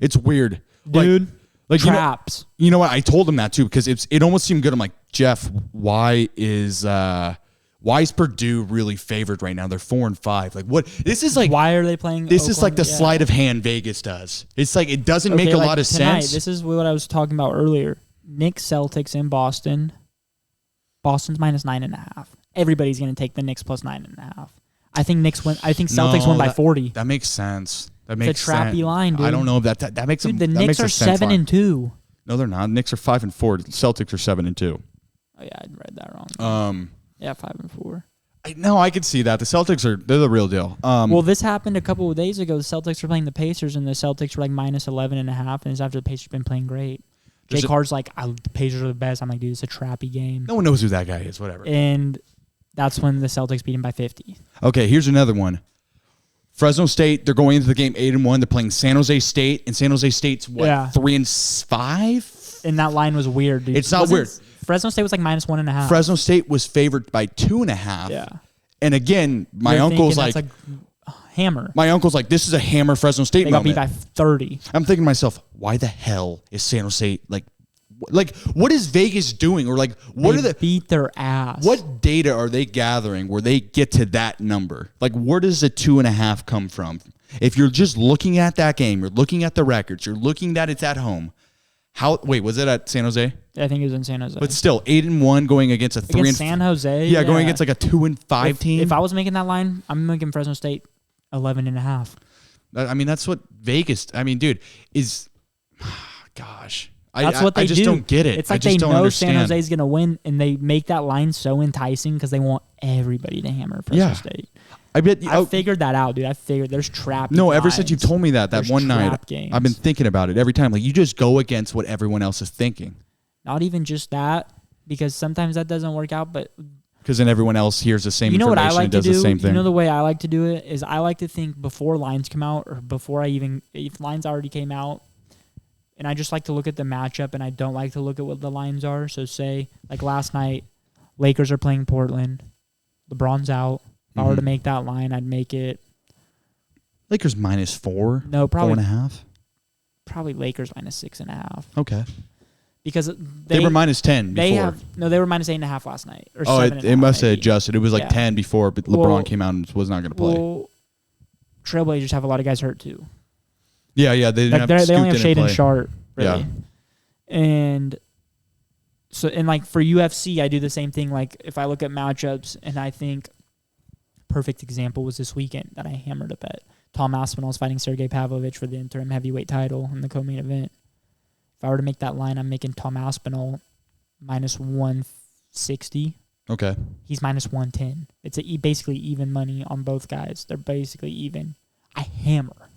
It's weird. Dude, like traps. You know what? I told him that too because it almost seemed good. I'm like, Jeff, why is Purdue really favored right now? They're 4-5. Like what? This is like Why are they playing? This is like the Oklahoma? Yeah. sleight of hand Vegas does. It's like it doesn't make Okay, a like lot of tonight, sense. This is what I was talking about earlier. Knicks Celtics in Boston. Boston's minus 9.5. Everybody's gonna take the Knicks plus 9.5. I think Knicks win. I think Celtics win by 40. That makes sense. That It's makes a trappy sense. line, dude. I don't know if that makes Dude, them. the that Knicks makes are a sense line. 7-2. No, they're not. Knicks are 5-4. Celtics are 7-2. Oh yeah, I read that wrong. Yeah, 5-4. I could see that. The Celtics they're the real deal. Well, this happened a couple of days ago. The Celtics were playing the Pacers, and the Celtics were like minus 11.5, and it's after the Pacers have been playing great. Jay Carr's like, the Pacers are the best. I'm like, dude, it's a trappy game. No one knows who that guy is. Whatever. And that's when the Celtics beat him by 50. Okay, here's another one. Fresno State, they're going into the game 8-1. They're playing San Jose State, and San Jose State's what, Yeah. 3-5? And that line was weird, dude. It's not Wasn't- weird. Fresno State was like minus 1.5. Fresno State was favored by 2.5. Yeah. And again, my You're uncle's thinking like, that's a hammer. my uncle's like, this is a hammer Fresno State They got moment. beat by 30. I'm thinking to myself, why the hell is San Jose like what is Vegas doing, or like what They are the beat their ass. what data are they gathering where they get to that number? Like, where does the 2.5 come from? If you're just looking at that game, you're looking at the records, you're looking that it's at home. Wait, was it at San Jose? I think it was in San Jose. But still, 8-1 going against a 3 Against San Jose. Yeah, going against like a 2-5 team. If I was making that line, I'm making Fresno State 11.5. I mean, that's what Vegas. I mean, dude, is gosh. That's what they I just do. don't get it. It's I like just they don't know understand. San Jose's going to win, and they make that line so enticing because they want everybody to hammer Fresno State. I bet. I figured that out, dude. I figured there's trap. No, ever since you've told me that There's one night, trap games. I've been thinking about it every time. Like, you just go against what everyone else is thinking. Not even just that, because sometimes that doesn't work out, but Because then everyone else hears the same you know what information I like and to does do? the same thing. You know the way I like to do it is I like to think before lines come out, or before if lines already came out, and I just like to look at the matchup, and I don't like to look at what the lines are. So say, like last night, Lakers are playing Portland. LeBron's out. If I were to make that line, I'd make it Lakers -4. No, probably 4.5. probably Lakers -6.5 Okay. because They were -10 they before. they were -8.5 last night or Oh, 7.5. it must have maybe. adjusted. It was like Yeah. 10 before, but LeBron Well- came out and was not going to play. Well, Trailblazers have a lot of guys hurt too. yeah, they didn't Like have they Scoot only have didn't Shaden play. Sharp, really. Yeah. And so, and like for UFC, I do the same thing. Like if I look at matchups, and I think perfect example was this weekend that I hammered a bet. Tom Aspinall is fighting Sergey Pavlovich for the interim heavyweight title in the co-main event. If I were to make that line, I'm making Tom Aspinall -160. Okay. He's -110. It's basically even money on both guys. They're basically even. I hammer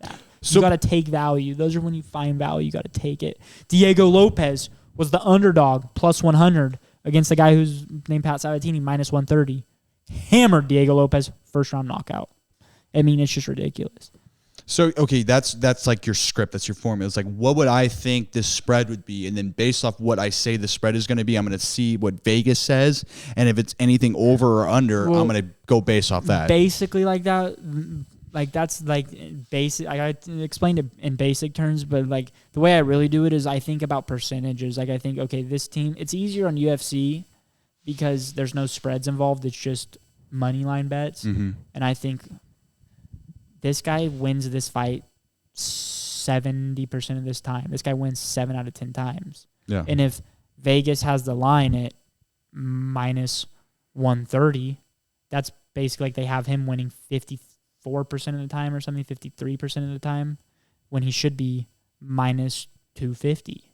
that. So- You got to take value. Those are when you find value. You got to take it. Diego Lopez was the underdog +100 against the guy who's named Pat Sabatini -130. Hammered Diego Lopez, first round knockout. I mean, it's just ridiculous. So, okay, that's like your script. That's your formula. It's like, what would I think this spread would be? And then based off what I say the spread is going to be, I'm going to see what Vegas says. And if it's anything over or under, Well, I'm going to go based off that. Basically like that. Like that's like basic. I got to explain it in basic terms, but like the way I really do it is I think about percentages. Like I think, okay, this team, it's easier on UFC because there's no spreads involved. It's just money line bets. Mm-hmm. And I think this guy wins this fight 70% of this time. This guy wins 7 out of 10 times. Yeah. And if Vegas has the line at -130, that's basically like they have him winning 54% of the time or something, 53% of the time, when he should be -250.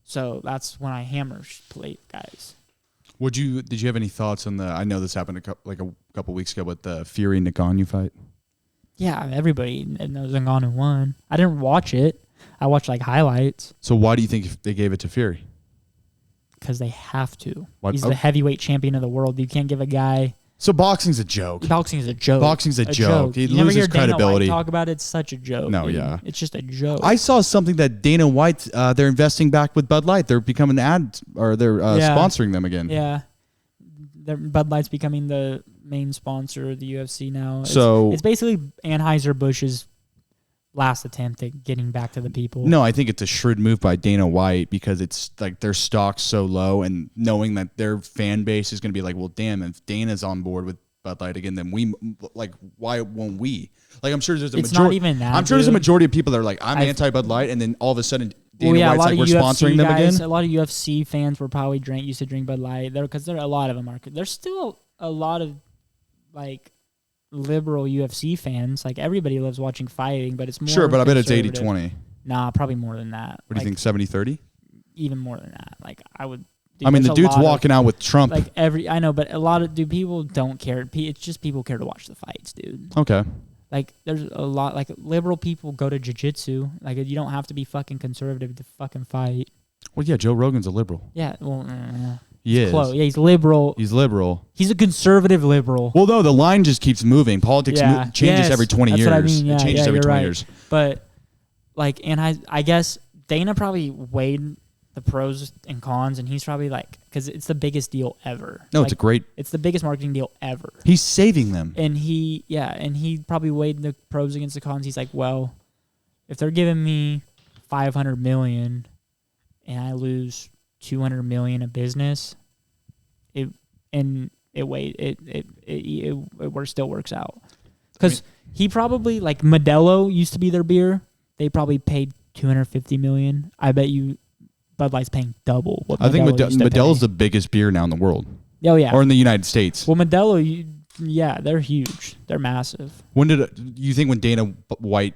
So that's when I hammer plate guys. Did you have any thoughts on the? I know this happened a couple weeks ago with the Fury Ngannou fight. Yeah, everybody knows Ngannou won. I didn't watch it. I watch like highlights So why do you think they gave it to Fury? because they have to. What? He's Oh. the heavyweight champion of the world. You can't give a guy. So boxing's a joke. Boxing is a joke. Boxing's a joke. He You never loses hear Dana credibility. White talk about it. It's such a joke. No, dude. yeah. It's just a joke. I saw something that Dana White, they're investing back with Bud Light. They're becoming they're Yeah. sponsoring them again. Yeah. Bud Light's becoming the main sponsor of the UFC now. So- it's basically Anheuser-Busch's last attempt at getting back to the people. No, I think it's a shrewd move by Dana White because it's like their stock's so low, and knowing that their fan base is going to be like, well, damn, if Dana's on board with Bud Light again, then why won't we? Like, I'm sure there's a It's majority. not even that, I'm sure there's a dude. majority of people that are like, I'm anti Bud Light, and then all of a sudden Dana Well, yeah, White's a lot like, of we're UFC sponsoring them guys, again. A lot of UFC fans were probably used to drink Bud Light because a lot of them are. There's still a lot of like liberal UFC fans. Like everybody loves watching fighting, but it's more Sure, but I bet it's conservative. 80-20. Nah, probably more than that. What do you think, 70-30? Even more than that. Like I would. I mean, the there's a dude's lot of- walking out with Trump. Like I know, but a lot of people don't care. It's just people care to watch the fights, dude. Okay. Like there's a lot like liberal people go to jiu-jitsu. Like you don't have to be fucking conservative to fucking fight. Well, yeah, Joe Rogan's a liberal. Yeah, well, He is. close. Yeah, he's liberal. He's liberal. He's a conservative liberal. Well, no, the line just keeps moving. Politics Yeah. changes Yes, every 20 that's years. what I mean. Yeah, it changes yeah, every you're 20 right. years. But like, and I guess Dana probably weighed the pros and cons, and he's probably like, because it's the biggest deal ever. No, like, it's a great. It's the biggest marketing deal ever. He's saving them. And he probably weighed the pros against the cons. He's like, well, if they're giving me $500 million and I lose $200 million of business, it still works out. Because he probably, like Modelo used to be their beer. They probably paid $250 million. I bet you Bud Light's paying double what I think Modelo used to Modelo's pay. the biggest beer now in the world, Oh yeah. or in the United States. Well, Modelo, they're huge. They're massive. When you think when Dana White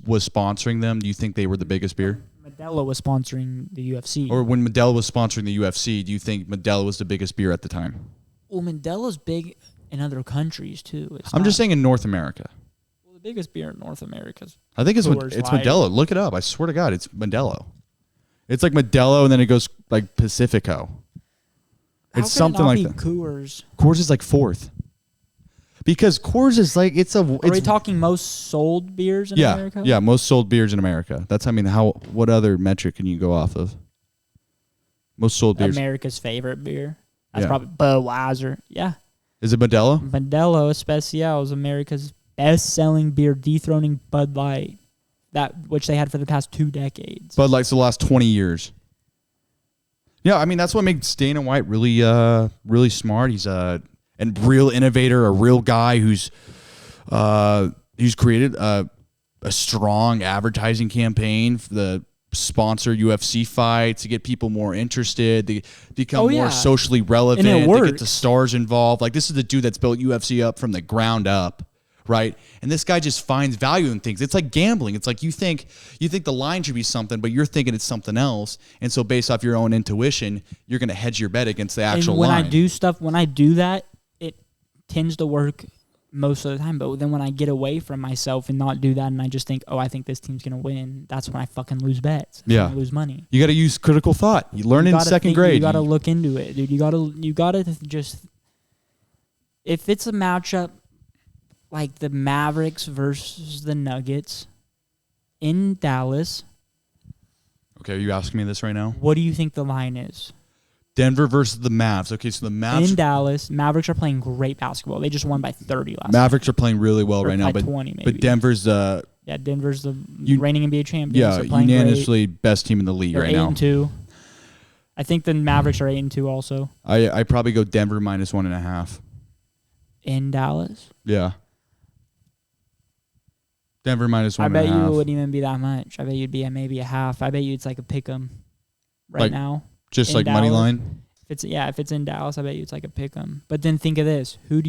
was sponsoring them, do you think they were the biggest beer? Modelo was sponsoring the UFC. Or when Modelo was sponsoring the UFC, do you think Modelo was the biggest beer at the time? Well, Modelo's big in other countries too. I'm just saying in North America. Well, the biggest beer in North America is I think it's Coors Light. Modelo. Look it up. I swear to God, it's Modelo. It's like Modelo, and then it goes like Pacifico. It's something like that. Coors. Coors is like fourth. Because Coors is like Are we talking most sold beers in America? Yeah, most sold beers in America. That's what other metric can you go off of? Most sold beers. America's favorite beer. That's Yeah. probably Budweiser. Yeah. Is it Modelo? Modelo Especial is America's best-selling beer, dethroning Bud Light, which they had for the past 2 decades. Bud Light's the last 20 years. Yeah, I mean that's what makes Dana White really really smart. He's a real innovator, a real guy who's created a strong advertising campaign for the sponsor UFC fights to get people more interested, to become more socially relevant, And it to works. get the stars involved. Like this is the dude that's built UFC up from the ground up. Right, and this guy just finds value in things. It's like gambling. It's like you think the line should be something, but you're thinking it's something else. And so, based off your own intuition, you're going to hedge your bet against the actual and when line. when I do that, it tends to work most of the time. But then when I get away from myself and not do that, and I just think, oh, I think this team's gonna win, that's when I fucking lose bets. That's when I lose money. You got to use critical thought. You learn in second grade. You got to look into it, dude. You got to just, if it's a matchup like the Mavericks versus the Nuggets in Dallas. Okay, are you asking me this right now? What do you think the line is? Denver versus the Mavs. Okay, so the Mavs. In Dallas, Mavericks are playing great basketball. They just won by 30 last Mavericks are playing really well Or right now, by but 20 maybe. but Denver's Yeah, Denver's the reigning NBA champions. yeah, They're playing unanimously best team in the league They're right now. 8-2. I think the Mavericks are 8-2 also. I probably go Denver -1.5. In Dallas? Yeah. Denver -1.5. I bet you it wouldn't even be that much. I bet you'd be at maybe a half. I bet you it's like a pick 'em right Like, now. Just in like money Dallas. line. If it's in Dallas, I bet you it's like a pick 'em. But then think of this: who do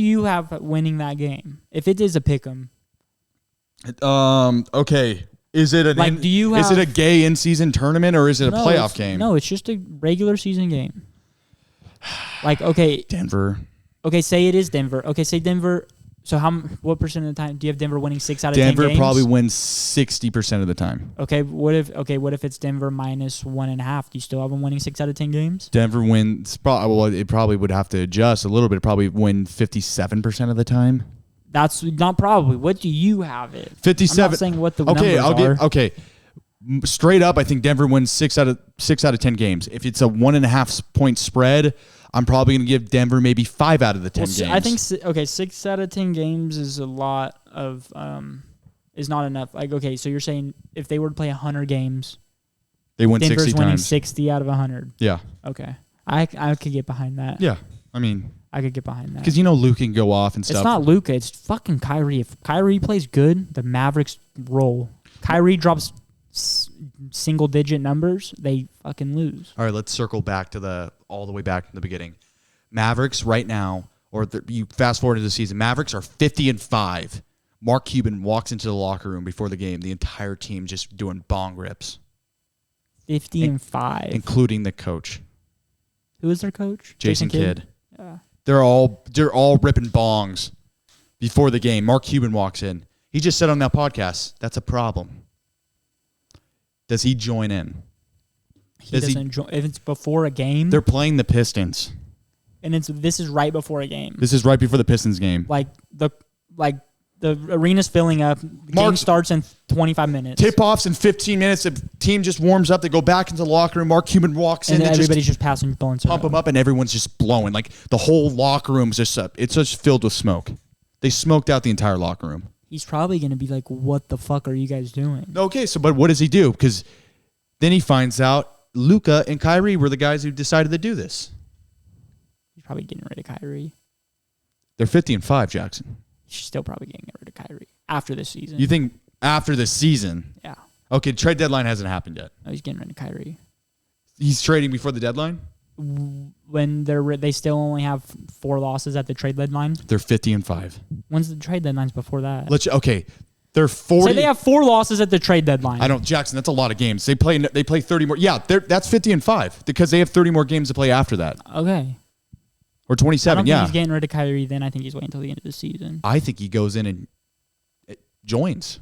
you have winning that game? If it is a pick 'em, Okay. Is it is it a gay in-season tournament or is it a playoff game? No, it's just a regular season game. Like okay, Denver. okay, say it is Denver. Okay, say Denver So what percent of the time do you have Denver winning 6 out of 10 games? Denver probably wins 60% of the time. Okay, what if it's Denver minus 1.5? Do you still have them winning 6 out of 10 games? Denver wins. Well, it probably would have to adjust a little bit. Probably win 57% of the time. That's not probably. What do you have it? 57. I'm not saying what the numbers are. Okay. Straight up, I think Denver wins 6 out of 10 games. If it's a 1.5 point spread, I'm probably going to give Denver maybe 5 out of the 10 games. I think 6 out of 10 games is a lot of is not enough. Like, okay, so you're saying if they were to play 100 games, they win Denver's 60 winning times. 60 out of 100. Yeah. Okay, I could get behind that. Yeah, I mean, I could get behind that because Luke can go off and stuff. It's not Luka. It's fucking Kyrie. If Kyrie plays good, the Mavericks roll. Kyrie drops single-digit numbers, they fucking lose. All right, let's circle back to all the way back to the beginning. Mavericks right now, you fast forward to the season. Mavericks are 50-5. Mark Cuban walks into the locker room before the game. The entire team just doing bong rips. 50-5, including the coach. Who is their coach? Jason Kidd. Yeah. They're all ripping bongs before the game. Mark Cuban walks in. He just said on that podcast, that's a problem. Does he join in? He doesn't join. If it's before a game, they're playing the Pistons, and this is right before a game. This is right before the Pistons game. Like the arena's filling up. The game starts in 25 minutes. Tip-offs in 15 minutes. The team just warms up. They go back into the locker room. Mark Cuban walks in. And everybody's just passing, blowing smoke. Pump them up, and everyone's just blowing. Like, the whole locker room's just up. It's just filled with smoke. They smoked out the entire locker room. He's probably going to be like, what the fuck are you guys doing? Okay, but what does he do? Because then he finds out Luka and Kyrie were the guys who decided to do this. He's probably getting rid of Kyrie. They're 50-5, Jackson. He's still probably getting rid of Kyrie after this season. You think after this season? Yeah. Okay, trade deadline hasn't happened yet. No, he's getting rid of Kyrie. He's trading before the deadline? When they still only have 4 losses at the trade deadline. They're 50-5. When's the trade deadlines before that? They're 40. Say they have 4 losses at the trade deadline. Jackson, that's a lot of games. They play 30 more. Yeah, that's 50-5 because they have 30 more games to play after that. Okay. Or 27, I don't think he's getting rid of Kyrie then. I think he's waiting until the end of the season. I think he goes in and joins.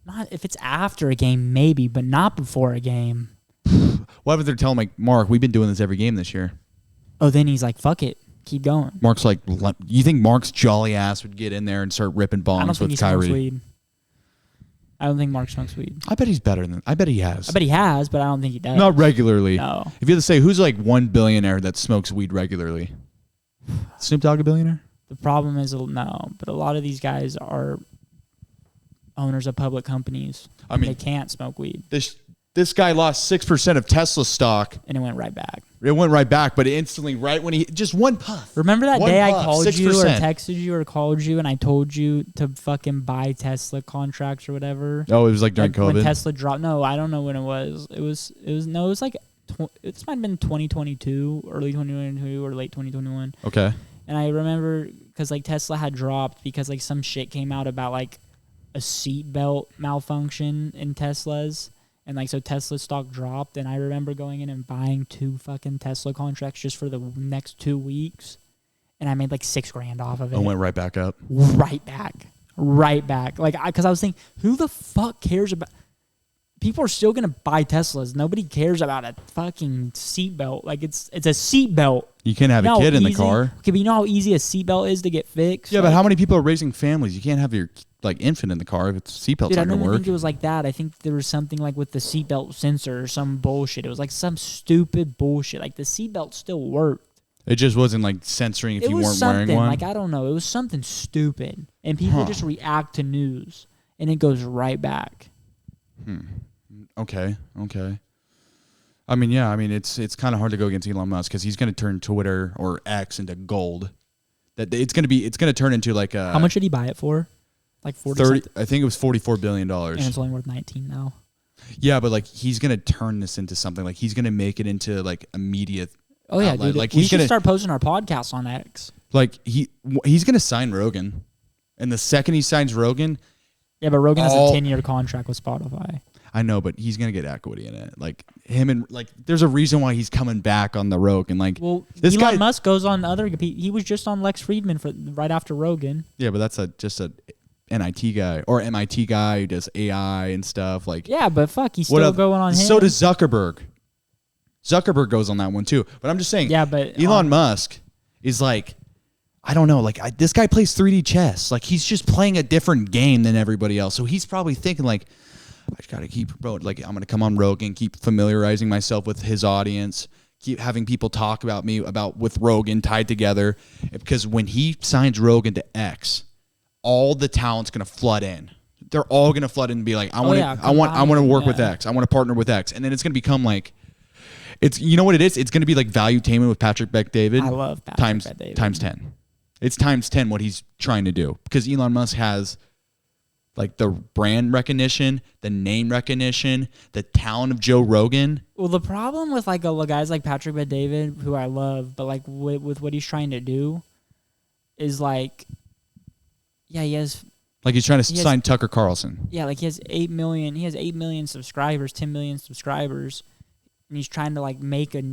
Not if it's after a game, maybe, but not before a game. What if they're telling like, Mark, we've been doing this every game this year? Oh, then he's like, fuck it. Keep going. Mark's like, you think Mark's jolly ass would get in there and start ripping bongs with Kyrie? I don't think Mark smokes weed. I bet he's better than. I bet he has. I bet he has, but I don't think he does. Not regularly. No. If you had to say who's like one billionaire that smokes weed regularly, Snoop Dogg a billionaire? The problem is no, but a lot of these guys are owners of public companies. I mean, they can't smoke weed. This guy lost 6% of Tesla stock. And it went right back. It went right back, but instantly, right when he just one puff. Remember that day I called 6%. You or texted you or called you and I told you to fucking buy Tesla contracts or whatever? Oh, it was like during COVID? When Tesla dropped. No, I don't know when it was. It was like, this might have been 2022, early 2022 or late 2021. Okay. And I remember because like Tesla had dropped because like some shit came out about like a seatbelt malfunction in Teslas. And like so Tesla stock dropped, and I remember going in and buying 2 fucking Tesla contracts just for the next 2 weeks, and I made like $6,000 off of it. And went right back up. Right back. Like because I was thinking, who the fuck cares about? People are still gonna buy Teslas. Nobody cares about a fucking seatbelt. Like it's a seatbelt. You can't have a kid in the car. Okay, but you know how easy a seatbelt is to get fixed. Yeah, but how many people are raising families? You can't have your infant in the car if it's seatbelt's not gonna work. I don't think it was like that. I think there was something like with the seatbelt sensor or some bullshit. It was like some stupid bullshit. Like the seatbelt still worked. It just wasn't like censoring if you weren't wearing one. Like I don't know. It was something stupid, and people just react to news, and it goes right back. Okay. I mean, yeah. I mean, it's kind of hard to go against Elon Musk because he's going to turn Twitter or X into gold. That it's going to turn into like a. How much did he buy it for? Like 30. I think it was $44 billion. And it's only worth 19 now. Yeah, but like he's going to turn this into something. Like he's going to make it into like a media. Oh yeah, dude. Like we should start posting our podcasts on X. Like he's going to sign Rogan, and the second he signs Rogan. Yeah, but Rogan has a 10-year contract with Spotify. I know, but he's gonna get equity in it. Like him and like, there's a reason why he's coming back on the Rogan. Like, Well, this Elon guy, Musk goes on other. He was just on Lex Friedman for right after Rogan. yeah, but that's just a NIT guy or MIT guy who does AI and stuff. Like, Yeah, but fuck, he's still going on him. So does Zuckerberg. Zuckerberg goes on that one too. But I'm just saying. Yeah, but Elon Musk is like, I don't know. Like this guy plays 3D chess. Like he's just playing a different game than everybody else. So he's probably thinking like, I just gotta keep, bro. Like I'm gonna come on Rogan, keep familiarizing myself with his audience, keep having people talk about me with Rogan tied together. Because when he signs Rogan to X, all the talent's gonna flood in. They're all gonna flood in and be like, I want to work with X. I want to partner with X, and then it's gonna become like. It's, you know what it is? It's going to be like Valuetainment with Patrick Bet-David. I love Patrick Bet-David. Times 10. It's times 10 what he's trying to do. Because Elon Musk has like the brand recognition, the name recognition, the talent of Joe Rogan. Well, the problem with like guys like Patrick Bet-David, who I love, but like with what he's trying to do is like, yeah, he has... Like he's trying to sign Tucker Carlson. Yeah, like he has 8 million subscribers, 10 million subscribers. And he's trying to like make a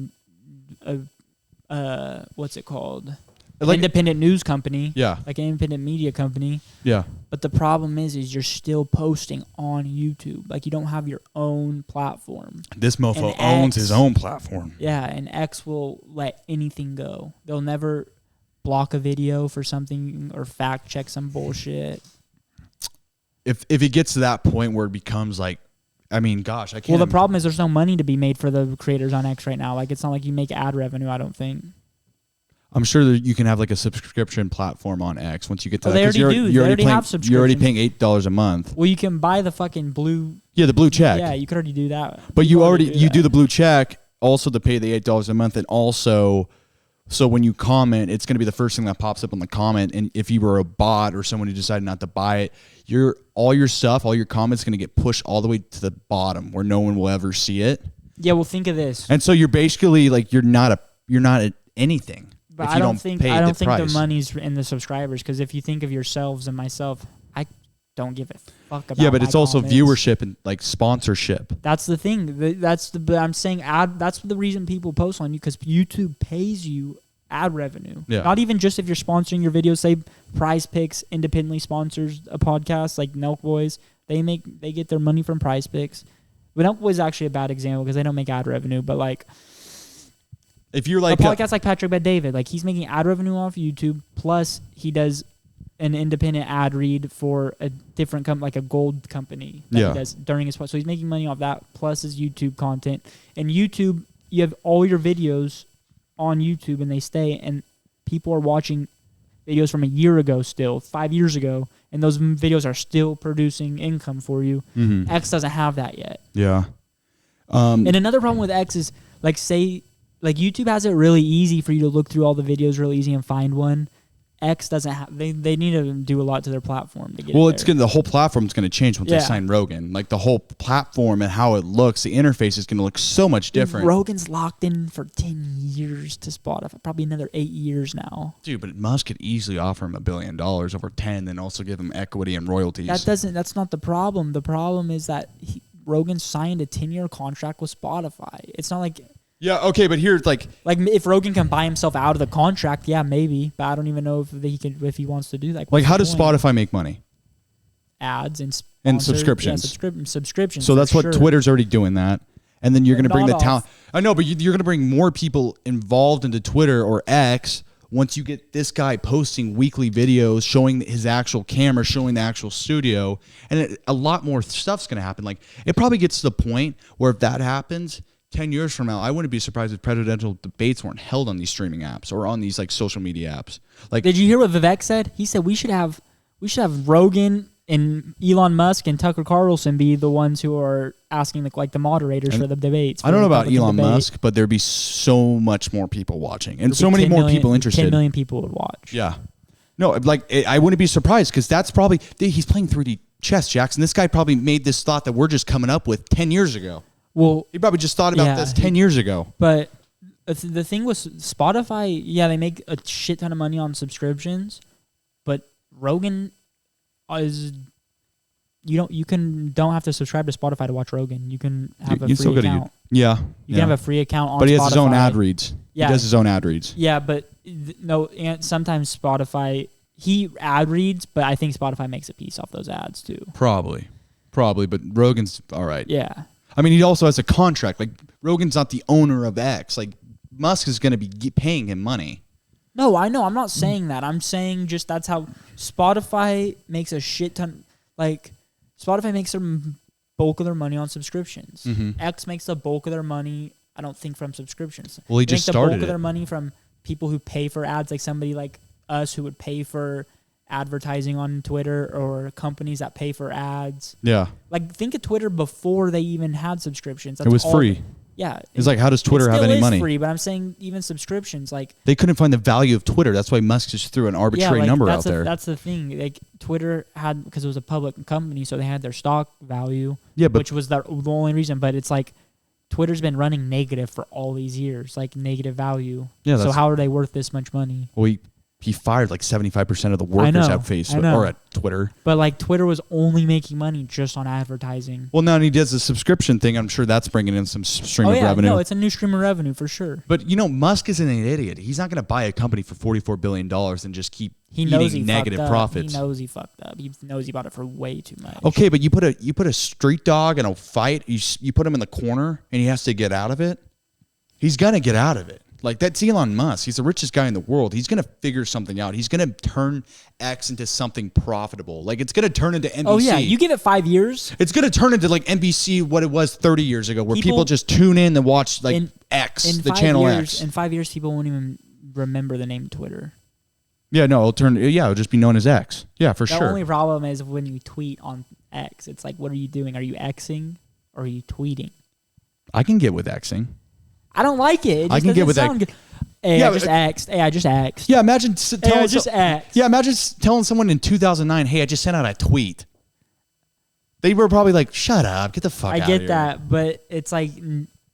what's it called? Like, independent news company. Yeah. Like an independent media company. Yeah. But the problem is you're still posting on YouTube. Like you don't have your own platform. This mofo owns his own platform. Yeah, and X will let anything go. They'll never block a video for something or fact check some bullshit. If it gets to that point where it becomes like, I mean, gosh, I can't. Well, the problem is there's no money to be made for the creators on X right now. Like, it's not like you make ad revenue, I don't think. I'm sure that you can have like a subscription platform on X once you get to that. They already do. They already have subscriptions. You're already paying $8 a month. Well, you can buy the fucking blue. Yeah, the blue check. Yeah, you could already do that. But you do the blue check also to pay the $8 a month, and also, so when you comment, it's going to be the first thing that pops up on the comment. And if you were a bot or someone who decided not to buy it, all your comments going to get pushed all the way to the bottom where no one will ever see it. Yeah, well, think of this. And so you're basically like you're not anything. But I don't think the money's in the subscribers, because if you think of yourselves and myself, I don't give a fuck about. Yeah, but it's also comments. viewership and like sponsorship. That's the thing. But I'm saying that's the reason people post on you, because YouTube pays you ad revenue. Yeah. Not even just if you're sponsoring your videos. Say Prize Picks independently sponsors a podcast like Nelk Boys. They get their money from Prize Picks. But Nelk Boys is actually a bad example because they don't make ad revenue. But like, if you're like a podcast like Patrick Bet-David, like he's making ad revenue off YouTube, plus he does an independent ad read for a different company, like a gold company that he does during his podcast. So he's making money off that plus his YouTube content. And YouTube, you have all your videos on YouTube and they stay, and people are watching videos from a year ago still, 5 years ago, and those videos are still producing income for you. Mm-hmm. X doesn't have that yet. Yeah. And another problem with X is, like, YouTube has it really easy for you to look through all the videos really easy and find one. X doesn't have. They need to do a lot to their platform to get. Well, the whole platform's going to change once they Yeah. sign Rogan. Like the whole platform and how it looks, the interface is going to look so much different. Rogan's locked in for 10 years to Spotify, probably another 8 years now. Dude, but Musk could easily offer him $1 billion over 10, and also give him equity and royalties. That's not the problem. The problem is that Rogan signed a 10-year contract with Spotify. It's not like. Yeah, okay, but here's like if Rogan can buy himself out of the contract, yeah, maybe. But I don't even know if he wants to do that. Like, how does Spotify make money? Ads and subscriptions. Yeah, subscriptions. So that's what Twitter's already doing that. And then you're going to bring the talent. I know, but you're going to bring more people involved into Twitter or X once you get this guy posting weekly videos, showing his actual camera, showing the actual studio, and a lot more stuff's going to happen. Like, it probably gets to the point where if that happens 10 years from now, I wouldn't be surprised if presidential debates weren't held on these streaming apps or on these like social media apps. Like, did you hear what Vivek said? He said we should have Rogan and Elon Musk and Tucker Carlson be the ones who are asking the moderators for the debates. I don't know about Elon Musk, but there'd be so much more people watching and so many more people interested. 10 million people would watch. Yeah. No, like I wouldn't be surprised because that's probably he's playing 3D chess, Jackson. This guy probably made this thought that we're just coming up with 10 years ago. Well, he probably just thought about this 10 years ago. But the thing was Spotify, yeah, they make a shit ton of money on subscriptions, but Rogan is don't have to subscribe to Spotify to watch Rogan. You can have You a free account. You You can have a free account on Spotify. But he has his own ad reads. Yeah. He does his own ad reads. Yeah, but no, and sometimes Spotify, he ad reads, but I think Spotify makes a piece off those ads too. Probably, but Rogan's all right. Yeah. I mean, he also has a contract. Like, Rogan's not the owner of X. Like, Musk is going to be paying him money. No, I know. I'm not saying that. I'm saying just that's how Spotify makes a shit ton. Like, Spotify makes their bulk of their money on subscriptions. Mm-hmm. X makes the bulk of their money, I don't think, from subscriptions. Well, he They just make the started bulk of it. their money from people who pay for ads, like somebody like us who would pay for advertising on Twitter, or companies that pay for ads. Yeah. Like, think of Twitter before they even had subscriptions. It was free. Yeah. It's like, how does Twitter have any money? It's free, but I'm saying even subscriptions, like, They couldn't find the value of Twitter. That's why Musk just threw an arbitrary number out there. That's the thing. Like, Twitter had, because it was a public company, so they had their stock value, Yeah, but which was the only reason. But it's like, Twitter's been running negative for all these years, like negative value. Yeah, so how are they worth this much money? well, he fired like 75% of the workers know, at Facebook or at Twitter. But like, Twitter was only making money just on advertising. Well, now he does the subscription thing. I'm sure that's bringing in some stream of revenue. No, it's a new stream of revenue for sure. But Musk isn't an idiot. He's not going to buy a company for $44 billion and just keep He knows he eating negative fucked up. profits. He knows he fucked up. He knows he bought it for way too much. Okay, but you put a street dog in a fight. You put him in the corner and he has to get out of it. He's gonna get out of it. Like, that's Elon Musk. He's the richest guy in the world. He's gonna figure something out. He's gonna turn X into something profitable. Like, it's gonna turn into NBC. Oh yeah, you give it 5 years. It's gonna turn into like NBC, what it was 30 years ago, where people just tune in and watch like X, the channel X. In 5 years, people won't even remember the name Twitter. Yeah, no, it'll just be known as X. Yeah, for sure. The only problem is when you tweet on X, it's like, what are you doing? Are you Xing or are you tweeting? I can get with Xing. I don't like it. It just I can get with sound good. Hey, Yeah, I just Xed. Hey, I just Xed. Yeah, imagine Hey, telling I just Xed. Yeah, imagine telling someone in 2009, "Hey, I just sent out a tweet." They were probably like, "Shut up, get the fuck out of here." I get that, but it's like,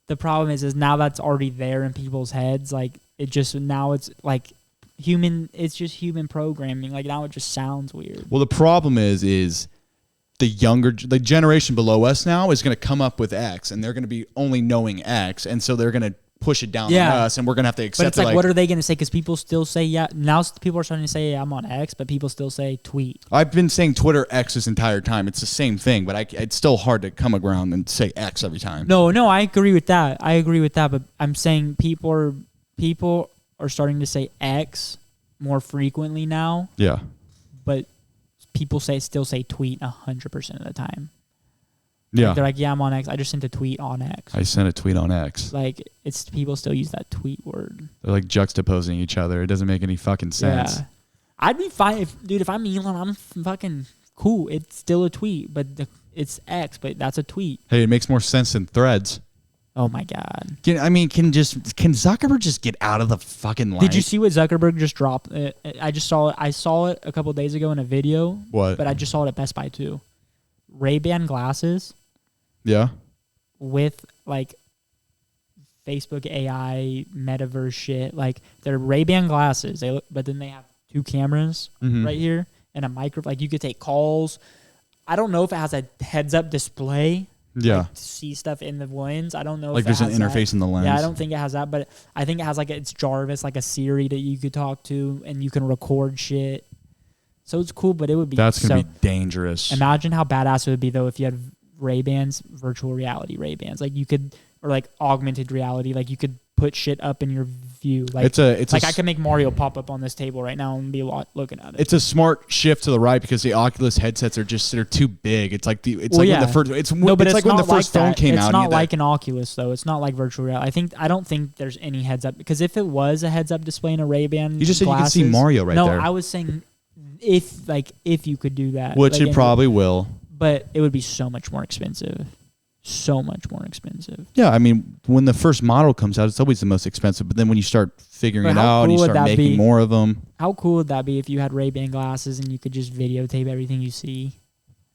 the problem is now that's already there in people's heads. Like, now it's like it's just human programming. Like, now it just sounds weird. Well, the problem is the generation below us now is going to come up with X, and they're going to be only knowing X, and so they're going to push it down on us, and we're going to have to accept it. But it's like, what are they going to say? Because people still say, now people are starting to say, I'm on X, but people still say tweet. I've been saying Twitter X this entire time. It's the same thing, but it's still hard to come around and say X every time. No, I agree with that. But I'm saying people are starting to say X more frequently now. Yeah. But people still say tweet 100% of the time. Yeah. Like, they're like, yeah, I'm on X. I just sent a tweet on X. I sent a tweet on X. Like, people still use that tweet word. They're like juxtaposing each other. It doesn't make any fucking sense. Yeah. I'd be fine if I'm Elon, I'm fucking cool. It's still a tweet, but it's X, but that's a tweet. Hey, it makes more sense than Threads. Oh my God. Can Zuckerberg just get out of the fucking line? Did you see what Zuckerberg just dropped? I just saw it. I saw it a couple of days ago in a video. What? But I just saw it at Best Buy too. Ray-Ban glasses. Yeah. With like Facebook AI metaverse shit. Like, they're Ray-Ban glasses. But then they have 2 cameras right here and a micro. Like, you could take calls. I don't know if it has a heads-up display. Yeah. Like, to see stuff in the lens. I don't know like if there's it an has interface in the lens. Yeah, I don't think it has that, but I think it has like it's Jarvis, like a Siri that you could talk to, and you can record shit. So it's cool, but it would be That's gonna be dangerous. Imagine how badass it would be though if you had Ray-Bans, virtual reality Ray-Bans, like you could, or like augmented reality, like you could put shit up in your view. Like I could make Mario pop up on this table right now and be looking at it. It's a smart shift to the right because the Oculus headsets they're too big. It's like when the first phone came out. It's not like an Oculus though. It's not like virtual reality. I don't think there's any heads up, because if it was a heads up display in a Ray-Ban, you just said you could see Mario there. No, I was saying if you could do that, which it probably will, but it would be so much more expensive. So much more expensive. Yeah, I mean, when the first model comes out, it's always the most expensive. But then when you start figuring it out and you start making more of them. How cool would that be if you had Ray-Ban glasses and you could just videotape everything you see?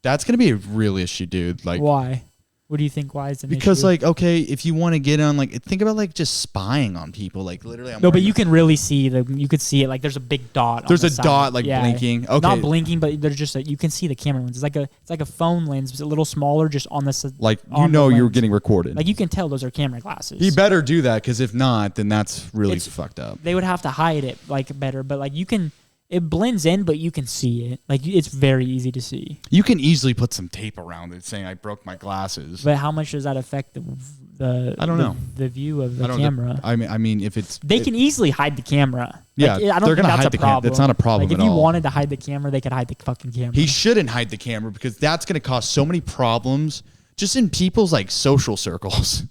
That's going to be a real issue, dude. Like, why? What do you think? Why is it? Because like, okay, if you want to get on, like, think about like just spying on people, like literally. No, but you can really see you could see it. Like there's a big dot. There's on a the side. dot like blinking. Okay, not blinking, but there's just you can see the camera lens. It's like a phone lens, it's a little smaller, just on the like you're getting recorded. Like you can tell those are camera glasses. He better do that, because if not, then that's really fucked up. They would have to hide it like better, but like you can. It blends in, but you can see it. Like it's very easy to see. You can easily put some tape around it saying I broke my glasses. But how much does that affect the I don't know. The view of the camera? I mean, if it's they can easily hide the camera. Yeah, like, I don't they're think gonna that's hide a the camera. problem. That's not a problem like, at all. If you wanted to hide the camera, they could hide the fucking camera. He shouldn't hide the camera, because that's going to cause so many problems just in people's like social circles.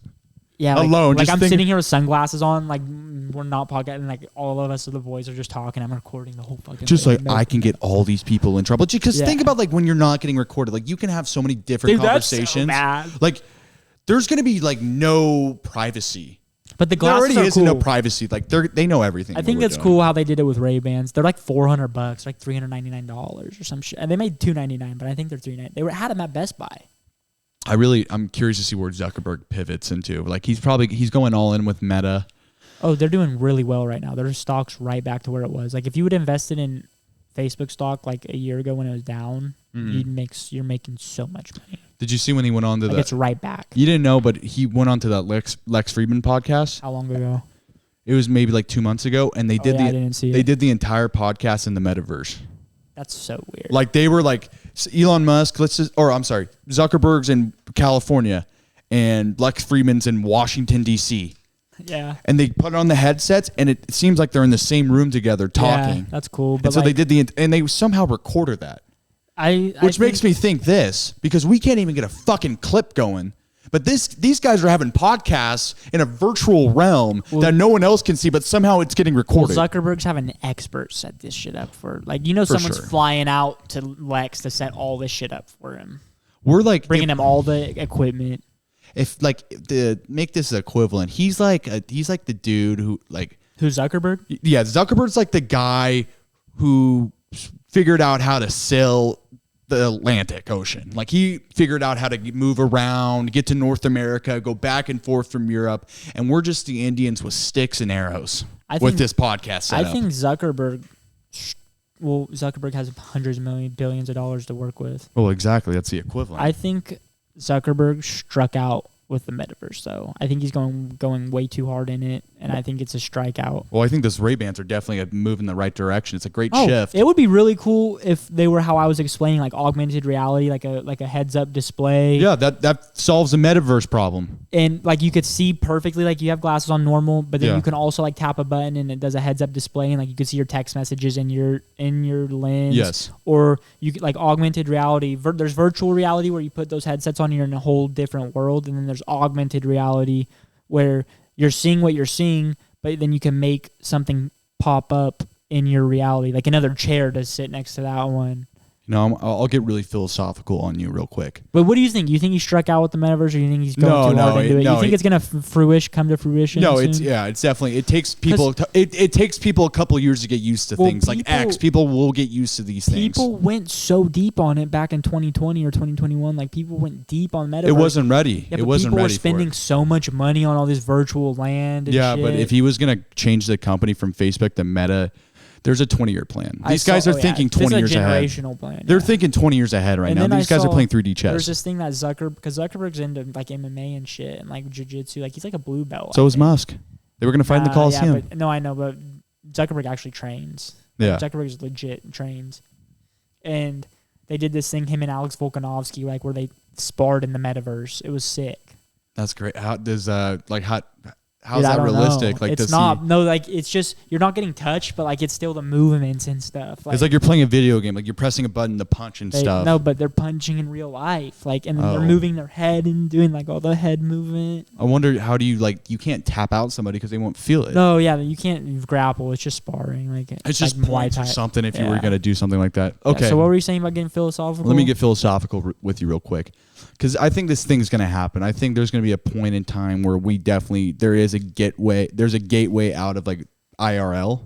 Yeah, like, alone. Like just I'm sitting here with sunglasses on, like we're not podcasting, like all of us, the boys are just talking. I'm recording the whole fucking. Just thing. like I can get all these people in trouble. Because think about like when you're not getting recorded, like you can have so many different conversations. That's so bad. Like there's going to be like no privacy. But the There glasses already are is cool. no privacy. Like they know everything. I think it's cool how they did it with Ray-Bans. They're like $400, like $399 or some shit. And they made $299, but I think they're $399. They had them at Best Buy. I'm curious to see where Zuckerberg pivots into. Like he's going all in with Meta. Oh, they're doing really well right now. Their stock's right back to where it was. Like if you would have invested in Facebook stock like a year ago when it was down, you're making so much money. Did you see when he went on to It's right back. You didn't know, but he went on to that Lex Friedman podcast. How long ago? It was maybe like 2 months ago, and they I didn't see they it. did the entire podcast in the metaverse. That's so weird. Like they were like Elon Musk, Zuckerberg's in California, and Lex Friedman's in Washington D.C. Yeah. And they put on the headsets, and it seems like they're in the same room together talking. Yeah, that's cool. But And so they did and they somehow recorded that. Which makes me think this, because we can't even get a fucking clip going. But these guys are having podcasts in a virtual realm that no one else can see, but somehow it's getting recorded. Zuckerberg's having experts set this shit up for, like, someone's flying out to Lex to set all this shit up for him. We're like bringing him all the equipment. If like to make this equivalent, he's like the dude who like who's Zuckerberg? Yeah, Zuckerberg's like the guy who figured out how to sail the Atlantic Ocean. Like he figured out how to move around, get to North America, go back and forth from Europe, and we're just the Indians with sticks and arrows with this podcast setup. I think Zuckerberg has hundreds of billions of dollars to work with. Well, exactly. That's the equivalent. I think Zuckerberg struck out with the metaverse, though. I think he's going way too hard in it, and I think it's a strikeout. Well, I think those Ray-Bans are definitely a move in the right direction. It's a great shift. It would be really cool if they were how I was explaining, like augmented reality, like a heads-up display. Yeah, that solves the metaverse problem. And like you could see perfectly, like you have glasses on normal, but then you can also like tap a button and it does a heads-up display, and like you can see your text messages in your lens. Yes. Or you could like augmented reality. There's virtual reality where you put those headsets on, you're in a whole different world, and then there's augmented reality where you're seeing what you're seeing, but then you can make something pop up in your reality, like another chair to sit next to that one. I'll get really philosophical on you real quick. But what do you think? You think he struck out with the metaverse, or you think he's going too hard into it? You think it's going to come to fruition? No, soon? it's definitely. It takes people. It takes people a couple years to get used to things like X. People will get used to these things. People went so deep on it back in 2020 or 2021. Like people went deep on metaverse. It wasn't ready. Yeah, it wasn't ready. People were spending so much money on all this virtual land. And shit. But if he was going to change the company from Facebook to Meta, there's a 20-year plan. These guys are thinking 20 years ahead. It's a generational plan. They're thinking 20 years ahead right now. These guys are playing 3D chess. There's this thing that because Zuckerberg's into like MMA and shit and like jiu-jitsu. Like he's like a blue belt. So is Musk. They were going to fight in the Coliseum. I know, but Zuckerberg actually trains. Yeah. Zuckerberg's legit and trains. And they did this thing, him and Alex Volkanovski, like where they sparred in the metaverse. It was sick. That's great. How does how's that realistic? Know. Like it's not. No, like it's just you're not getting touched, but like it's still the movements and stuff. It's like you're playing a video game. Like you're pressing a button to punch and stuff. No, but they're punching in real life. Like and they're moving their head and doing like all the head movement. I wonder how do you can't tap out somebody because they won't feel it. No, yeah, you can't grapple. It's just sparring. Like it's just points or something if you were gonna do something like that. Okay. Yeah, so what were you saying about getting philosophical? Let me get philosophical with you real quick. Because I think this thing's going to happen. I think there's going to be a point in time where there's a gateway out of like IRL,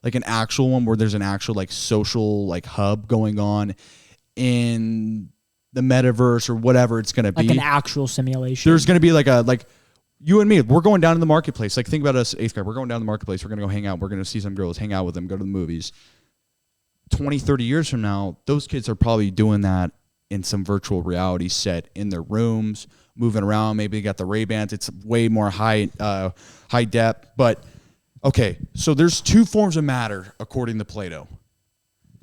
like an actual one where there's an actual like social like hub going on in the metaverse or whatever it's going to be. Like an actual simulation. There's going to be like you and me, we're going down to the marketplace. Like think about us, 8th grade. We're going down to the marketplace. We're going to go hang out. We're going to see some girls, hang out with them, go to the movies. 20, 30 years from now, those kids are probably doing that in some virtual reality set in their rooms, moving around. Maybe they got the Ray-Bans. It's way more high depth. But, okay, so there's 2 forms of matter, according to Plato.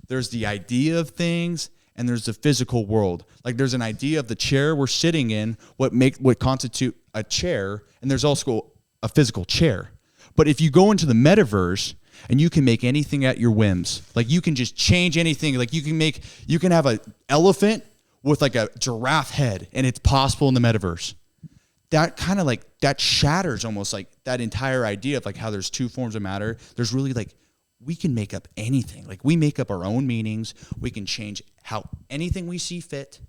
There's the idea of things, and there's the physical world. Like there's an idea of the chair we're sitting in, what constitute a chair, and there's also a physical chair. But if you go into the metaverse and you can make anything at your whims, like you can just change anything. Like you can have an elephant with like a giraffe head, and it's possible in the metaverse. That kind of like that shatters almost like that entire idea of like how there's 2 forms of matter. There's really like we can make up anything. Like we make up our own meanings. We can change how anything we see fit.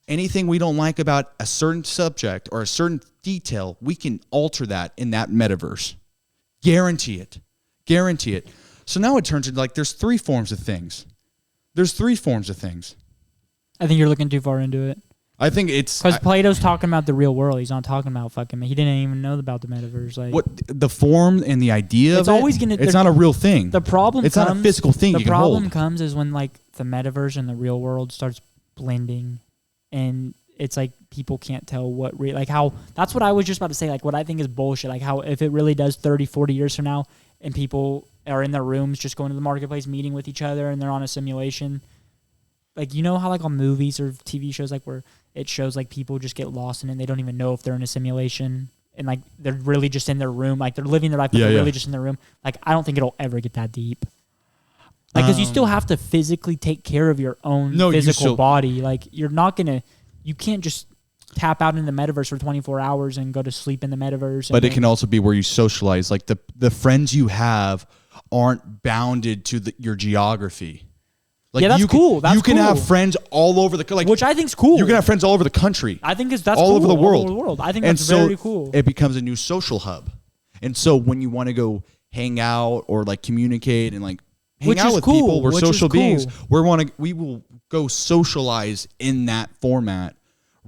Anything we don't like about a certain subject or a certain detail, we can alter that in that metaverse. Guarantee it. Guarantee it. So now it turns into like there's 3 forms of things. There's 3 forms of things. I think you're looking too far into it. I think it's because Plato's talking about the real world. He's not talking about fucking. He didn't even know about the metaverse. Like what the form and the idea. It's of always it, gonna. It's not a real thing. The problem. It's comes, not a physical thing. The you can problem hold. comes is when like the metaverse and the real world starts blending, and it's like people can't tell what like how. That's what I was just about to say. Like what I think is bullshit. Like how if it really does 30, 40 years from now, and people are in their rooms just going to the marketplace, meeting with each other, and they're on a simulation. Like, you know how like on movies or TV shows, like where it shows like people just get lost in it and they don't even know if they're in a simulation and like they're really just in their room. Like they're living their life, but they're really just in their room. Like, I don't think it'll ever get that deep. Like, because you still have to physically take care of your own physical body. Like, you're not going to, you can't just tap out in the metaverse for 24 hours and go to sleep in the metaverse. But it can also be where you socialize. Like the friends you have aren't bounded to your geography. Like yeah, that's cool. You can have friends all over the which I think's cool. You can have friends all over the country. I think that's all cool. over the world. All over the world. I think that's very cool. It becomes a new social hub. And so when you want to go hang out or like communicate and like hang out with people, we're social beings. We will go socialize in that format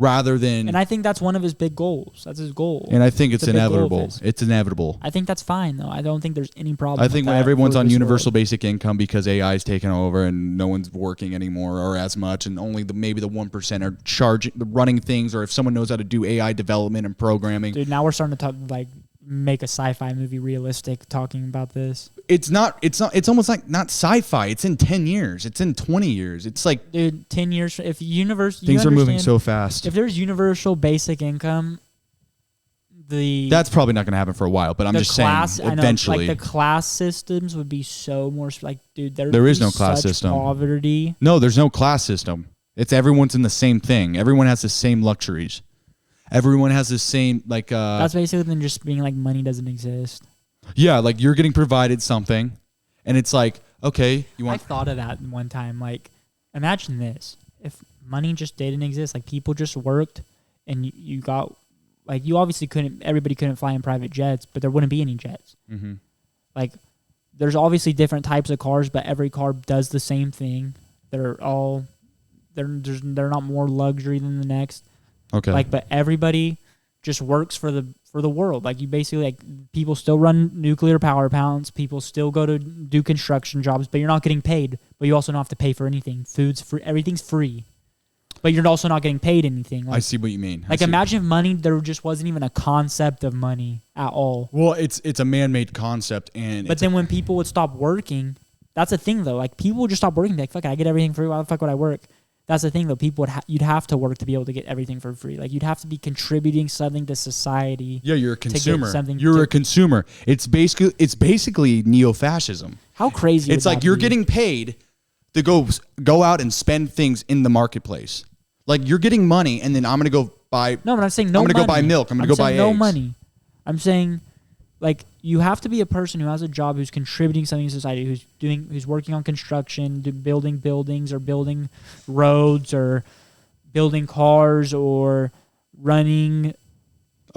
rather than. And I think that's one of his big goals. That's his goal. And I think it's inevitable. It's inevitable. I think that's fine though. I don't think there's any problem. I think when everyone's on universal basic income because AI is taking over and no one's working anymore or as much, and only maybe the 1% are running things, or if someone knows how to do AI development and programming. Dude, now we're starting to talk like make a sci-fi movie realistic talking about this. It's almost like not sci-fi. It's in 10 years. It's in 20 years. It's like, dude, 10 years. If things are moving so fast. If there's universal basic income, that's probably not going to happen for a while, but I'm just saying eventually. Like the class systems would be so more like, dude, there is no class system. Poverty. No, there's no class system. It's everyone's in the same thing. Everyone has the same luxuries. Everyone has the same like. That's basically than just being like money doesn't exist. Yeah, like you're getting provided something, and it's like, okay, you want. I thought of that one time. Like, imagine this: if money just didn't exist, like people just worked, and you got, like, you obviously couldn't. Everybody couldn't fly in private jets, but there wouldn't be any jets. Mm-hmm. Like, there's obviously different types of cars, but every car does the same thing. They're not more luxury than the next. Okay. Like, but everybody just works for the world. Like, you basically, like, people still run nuclear power plants. People still go to do construction jobs, but you're not getting paid. But you also don't have to pay for anything. Food's free. Everything's free. But you're also not getting paid anything. Like, I see what you mean. Like, imagine if money, there just wasn't even a concept of money at all. Well, it's a man-made concept. But then when people would stop working, that's the thing, though. Like, people would just stop working. Like, fuck it, I get everything free. Why the fuck would I work? That's the thing, though. People you'd have to work to be able to get everything for free. Like, you'd have to be contributing something to society. Yeah, you're a consumer. You're a consumer. It's basically neo-fascism. How crazy? It's like you're getting paid to go out and spend things in the marketplace. Like, you're getting money, and then I'm gonna go buy. No, but I'm saying no money. I'm gonna go buy milk. I'm gonna go buy eggs. No money. I'm saying, like, you have to be a person who has a job, who's contributing something to society, who's working on construction, building buildings, or building roads, or building cars, or running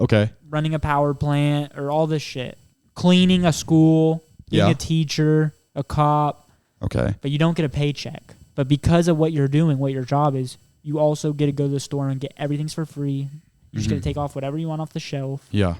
a power plant, or all this shit. Cleaning a school, being a teacher, a cop. Okay. But you don't get a paycheck. But because of what you're doing, what your job is, you also get to go to the store and get everything's for free. You're just going to take off whatever you want off the shelf. Yeah.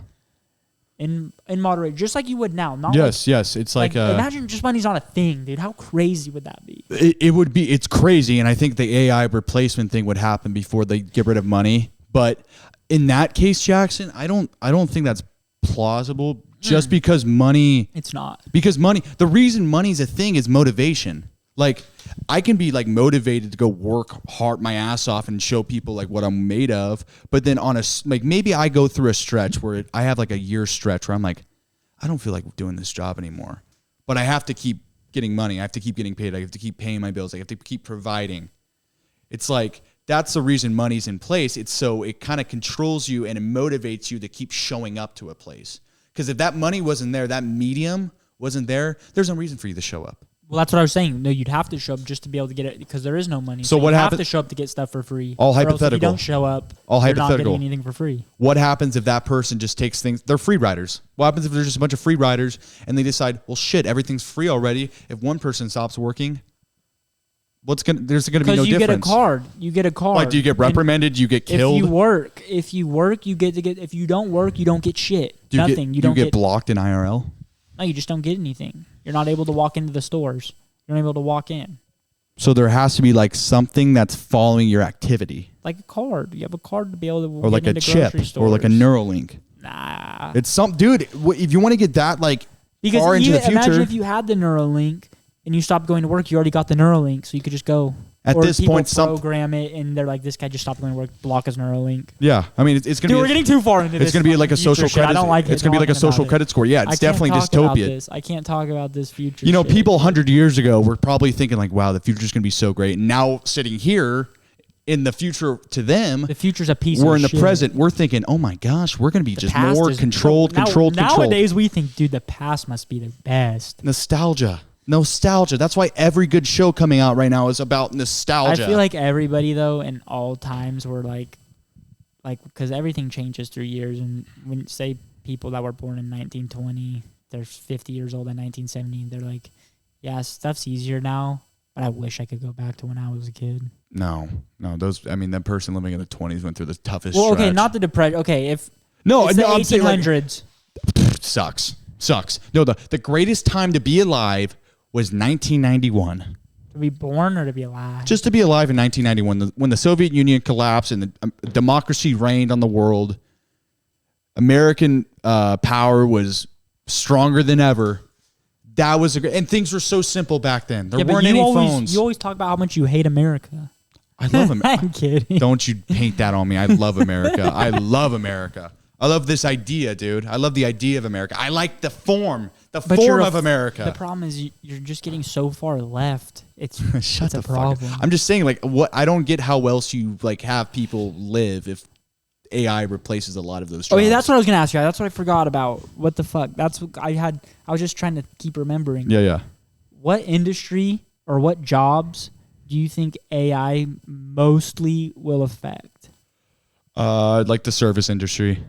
In moderate, just like you would now. Not yes. It's like imagine just money's not a thing, dude. How crazy would that be? It would be. It's crazy, and I think the AI replacement thing would happen before they get rid of money. But in that case, Jackson, I don't think that's plausible. Just because money, it's not. Because money, the reason money's a thing is motivation. Like, I can be like motivated to go work hard my ass off and show people like what I'm made of. But then maybe I go through a stretch where I have like a year stretch where I'm like, I don't feel like doing this job anymore. But I have to keep getting money. I have to keep getting paid. I have to keep paying my bills. I have to keep providing. It's like, that's the reason money's in place. It's so it kind of controls you and it motivates you to keep showing up to a place. Because if that money wasn't there, that medium wasn't there, there's no reason for you to show up. Well, that's what I was saying. No, you'd have to show up just to be able to get it because there is no money. So what you happens? have to show up to get stuff for free. All Or else hypothetical. if you don't show up, All you're hypothetical. not getting anything for free. What happens if that person just takes things? They're free riders. What happens if there's just a bunch of free riders and they decide, well, shit, everything's free already. If one person stops working, there's going to be no difference. Because you get a card. You get a card. Like, do you get reprimanded? You get killed? If you work, you get to get. If you don't work, you don't get shit. Do you Nothing. you don't get blocked in IRL? No, you just don't get anything. You're not able to walk into the stores. You're not able to walk in. So there has to be like something that's following your activity. Like a card. You have a card to be able to Or get like a into chip. grocery stores. Or like a Neuralink. Nah. It's dude, if you want to get that like Because far into the imagine future. if you had the Neuralink and you stopped going to work, you already got the Neuralink, so you could just go. At or this people point, program it, and they're like, "This guy just stopped going to work. Block his Neuralink." Yeah, I mean, it's gonna Dude, be. we're getting too far into this. It's gonna be like a social shit. credit. I don't like it. It's gonna be like a social credit score. Yeah, it's definitely dystopia. I can't talk about this future. You know, shit. people 100 years ago were probably thinking like, "Wow, the future's gonna be so great." And now sitting here, in the future to them, the future's a piece. We're of in the shit. present. We're thinking, "Oh my gosh, we're gonna be The just past more is- controlled." Nowadays, we think, dude, the past must be the best. Nostalgia. That's why every good show coming out right now is about nostalgia. I feel like everybody though, in all times, were like because everything changes through years, and when say people that were born in 1920, they're 50 years old in 1970, they're like, yeah, stuff's easier now, but I wish I could go back to when I was a kid. No, that person living in the 20s went through the toughest. Well, okay, stretch. not the depression. Okay, if no, it's no, the I'm saying like, 1800s, sucks. No, the greatest time to be alive was 1991. to be born or to be alive. Just to be alive in 1991, when the Soviet Union collapsed and the democracy reigned on the world, American power was stronger than ever. That was and things were so simple back then. There weren't any phones. You always talk about how much you hate America. I love America. I'm kidding. Don't you paint that on me. I love America. I love America. I love this idea, dude. I love the idea of America. I like the form of America. The problem is you're just getting so far left. It's Shut it's a problem. I'm just saying, like, what I don't get how else you like have people live if AI replaces a lot of those jobs. Oh yeah, that's what I was gonna ask you. That's what I forgot about. What the fuck? That's what I was just trying to keep remembering. Yeah. What industry or what jobs do you think AI mostly will affect? Like the service industry.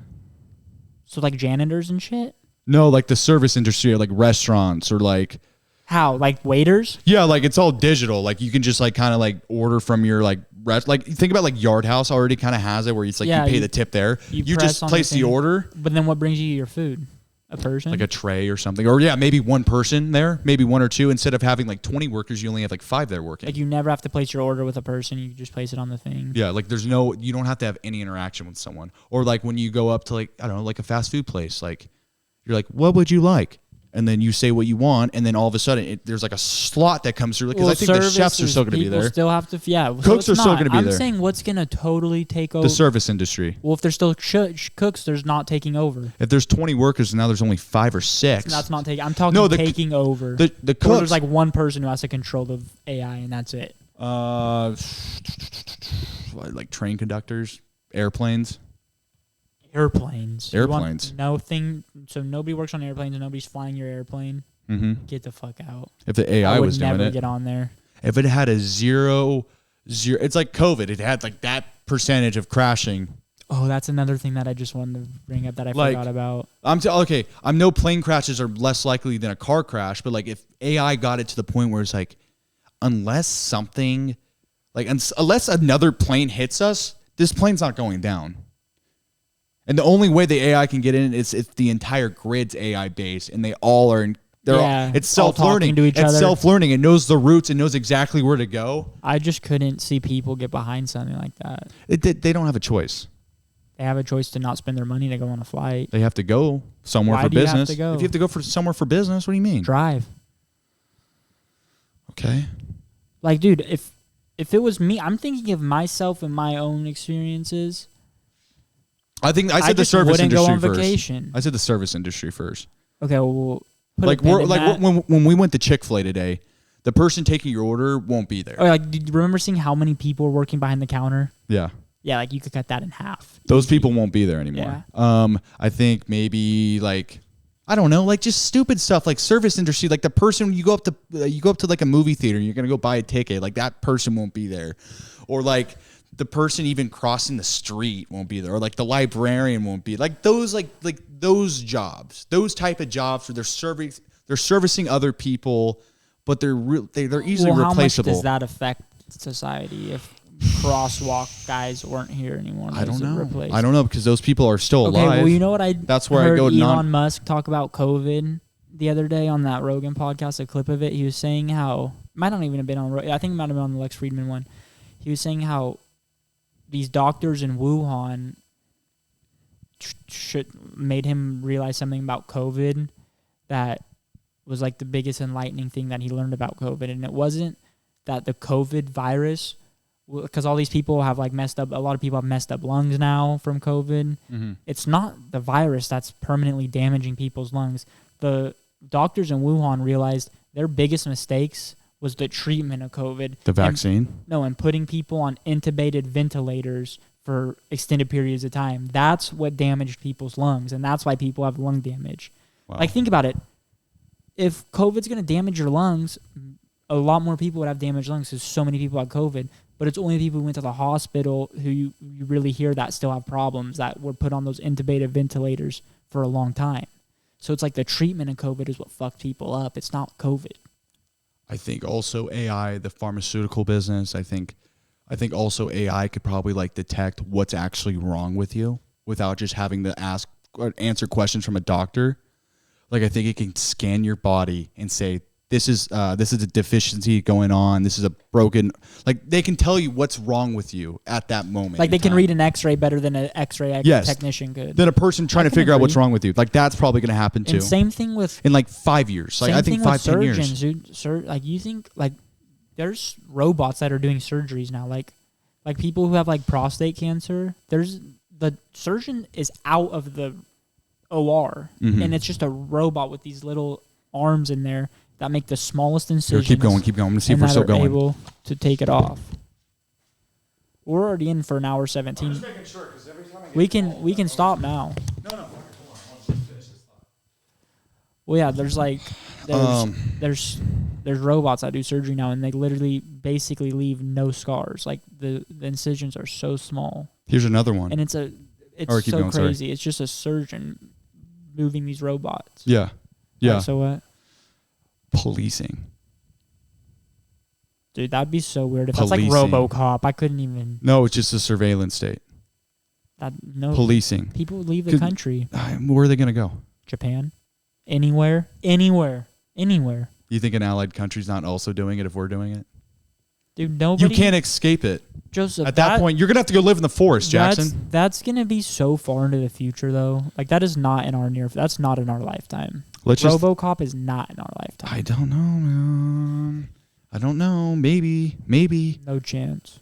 So like janitors and shit? No, like the service industry, or like restaurants, or like How? Like waiters? yeah, like it's all digital. Like you can just like kind of like order from your like like think about like Yard House already kind of has it where it's like Yeah, you pay the tip there. You press just on place the thing. order. But then what brings you your food? A person? Like a tray or something. Or yeah, maybe one person there, maybe one or two. Instead of having like 20 workers, you only have like 5 there working. Like you never have to place your order with a person. You just place it on the thing. Yeah, like you don't have to have any interaction with someone. Or like when you go up to like, I don't know, like a fast food place, like you're like, what would you like? And then you say what you want, and then all of a sudden there's like a slot that comes through because I think the chefs are still going to be there. Still have to, yeah. Cooks are still going to be I'm there. saying what's going to totally take over The service industry. Well, if there's still cooks, there's not taking over. If there's 20 workers and now there's only 5 or 6. That's not taking. I'm talking taking over. The Or cooks. there's like one person who has to control the AI, and that's it. Like train conductors, airplanes. Airplanes. Airplanes. So nobody works on airplanes, and nobody's flying your airplane. Mm-hmm. Get the fuck out. If the AI was doing I would never it, get on there. if it had a zero, it's like COVID. It had like that percentage of crashing. Oh, that's another thing that I just wanted to bring up that I Like, forgot about. Okay. I know plane crashes are less likely than a car crash, but like if AI got it to the point where it's like, unless something Like, unless another plane hits us, this plane's not going down. And the only way the AI can get in is if the entire grid's AI based, and they all are. It's self-learning. It's self-learning. It knows the routes. It knows exactly where to go. I just couldn't see people get behind something like that. They don't have a choice. They have a choice to not spend their money to go on a flight. They have to go somewhere for business. Have to go? If you have to go somewhere for business, what do you mean? Drive. Okay. Like, dude, if it was me, I'm thinking of myself and my own experiences. I said the service industry first. Vacation. I said the service industry first. Okay, well, when we went to Chick-fil-A today, the person taking your order won't be there. Oh, like, do you remember seeing how many people were working behind the counter? Yeah. Yeah, like you could cut that in half. Those people won't be there anymore. Yeah. I think maybe I don't know, just stupid stuff like service industry. Like the person you go up to like a movie theater and you're gonna go buy a ticket. Like that person won't be there, or like the person even crossing the street won't be there, or like the librarian won't be those those jobs, those type of jobs where they're servicing other people, but they're easily replaceable. How much does that affect society if crosswalk guys weren't here anymore? I don't know because those people are still alive. Okay, well, you know what That's where heard I go. Elon Musk talk about COVID the other day on that Rogan podcast. A clip of it. He was saying how might not even have been on. I think it might have been on the Lex Friedman one. He was saying how these doctors in Wuhan made him realize something about COVID that was like the biggest enlightening thing that he learned about COVID, and it wasn't that the COVID virus. Because all these people have a lot of people have messed up lungs now from COVID. Mm-hmm. It's not the virus that's permanently damaging people's lungs. The doctors in Wuhan realized their biggest mistakes was the treatment of COVID. The vaccine? And putting people on intubated ventilators for extended periods of time. That's what damaged people's lungs, and that's why people have lung damage. Wow. Like, think about it. If COVID's going to damage your lungs, a lot more people would have damaged lungs because so many people have COVID. But it's only people who went to the hospital who you really hear that still have problems that were put on those intubated ventilators for a long time. So it's like the treatment of COVID is what fucked people up. It's not COVID. I think also AI, the pharmaceutical business, I think also AI could probably detect what's actually wrong with you without just having to ask or answer questions from a doctor. I think it can scan your body and say, this is a deficiency going on. This is a broken. They can tell you what's wrong with you at that moment. They can read an X-ray better than an X-ray technician could. Than a person trying to figure out what's wrong with you. That's probably going to happen too. And same thing with in 5 years. I think 5-10 years. Dude, you think there's robots that are doing surgeries now. Like people who have prostate cancer. The surgeon is out of the OR, and it's just a robot with these little arms in there that make the smallest incisions. Here, keep going. I'm going to see if we're still going. Able to take it off. We're already in for an hour 17. I'm just making sure, because every time I get we can stop now. No, hold on. Let's just finish this thought. Well, yeah, there's robots that do surgery now, and they literally basically leave no scars. The incisions are so small. Here's another one. And it's so crazy. Sorry. It's just a surgeon moving these robots. Yeah. Yeah. So what? Policing. Dude, that'd be so weird. If that's like RoboCop, I couldn't even. No, it's just a surveillance state. Policing. People would leave the country. Where are they going to go? Japan. Anywhere. You think an allied country's not also doing it if we're doing it? Dude, nobody. You can't escape it. Joseph, at that point, you're going to have to go live in the forest, Jackson. That's going to be so far into the future, though. That is not in our that's not in our lifetime. RoboCop is not in our lifetime. I don't know, man. I don't know. Maybe. No chance.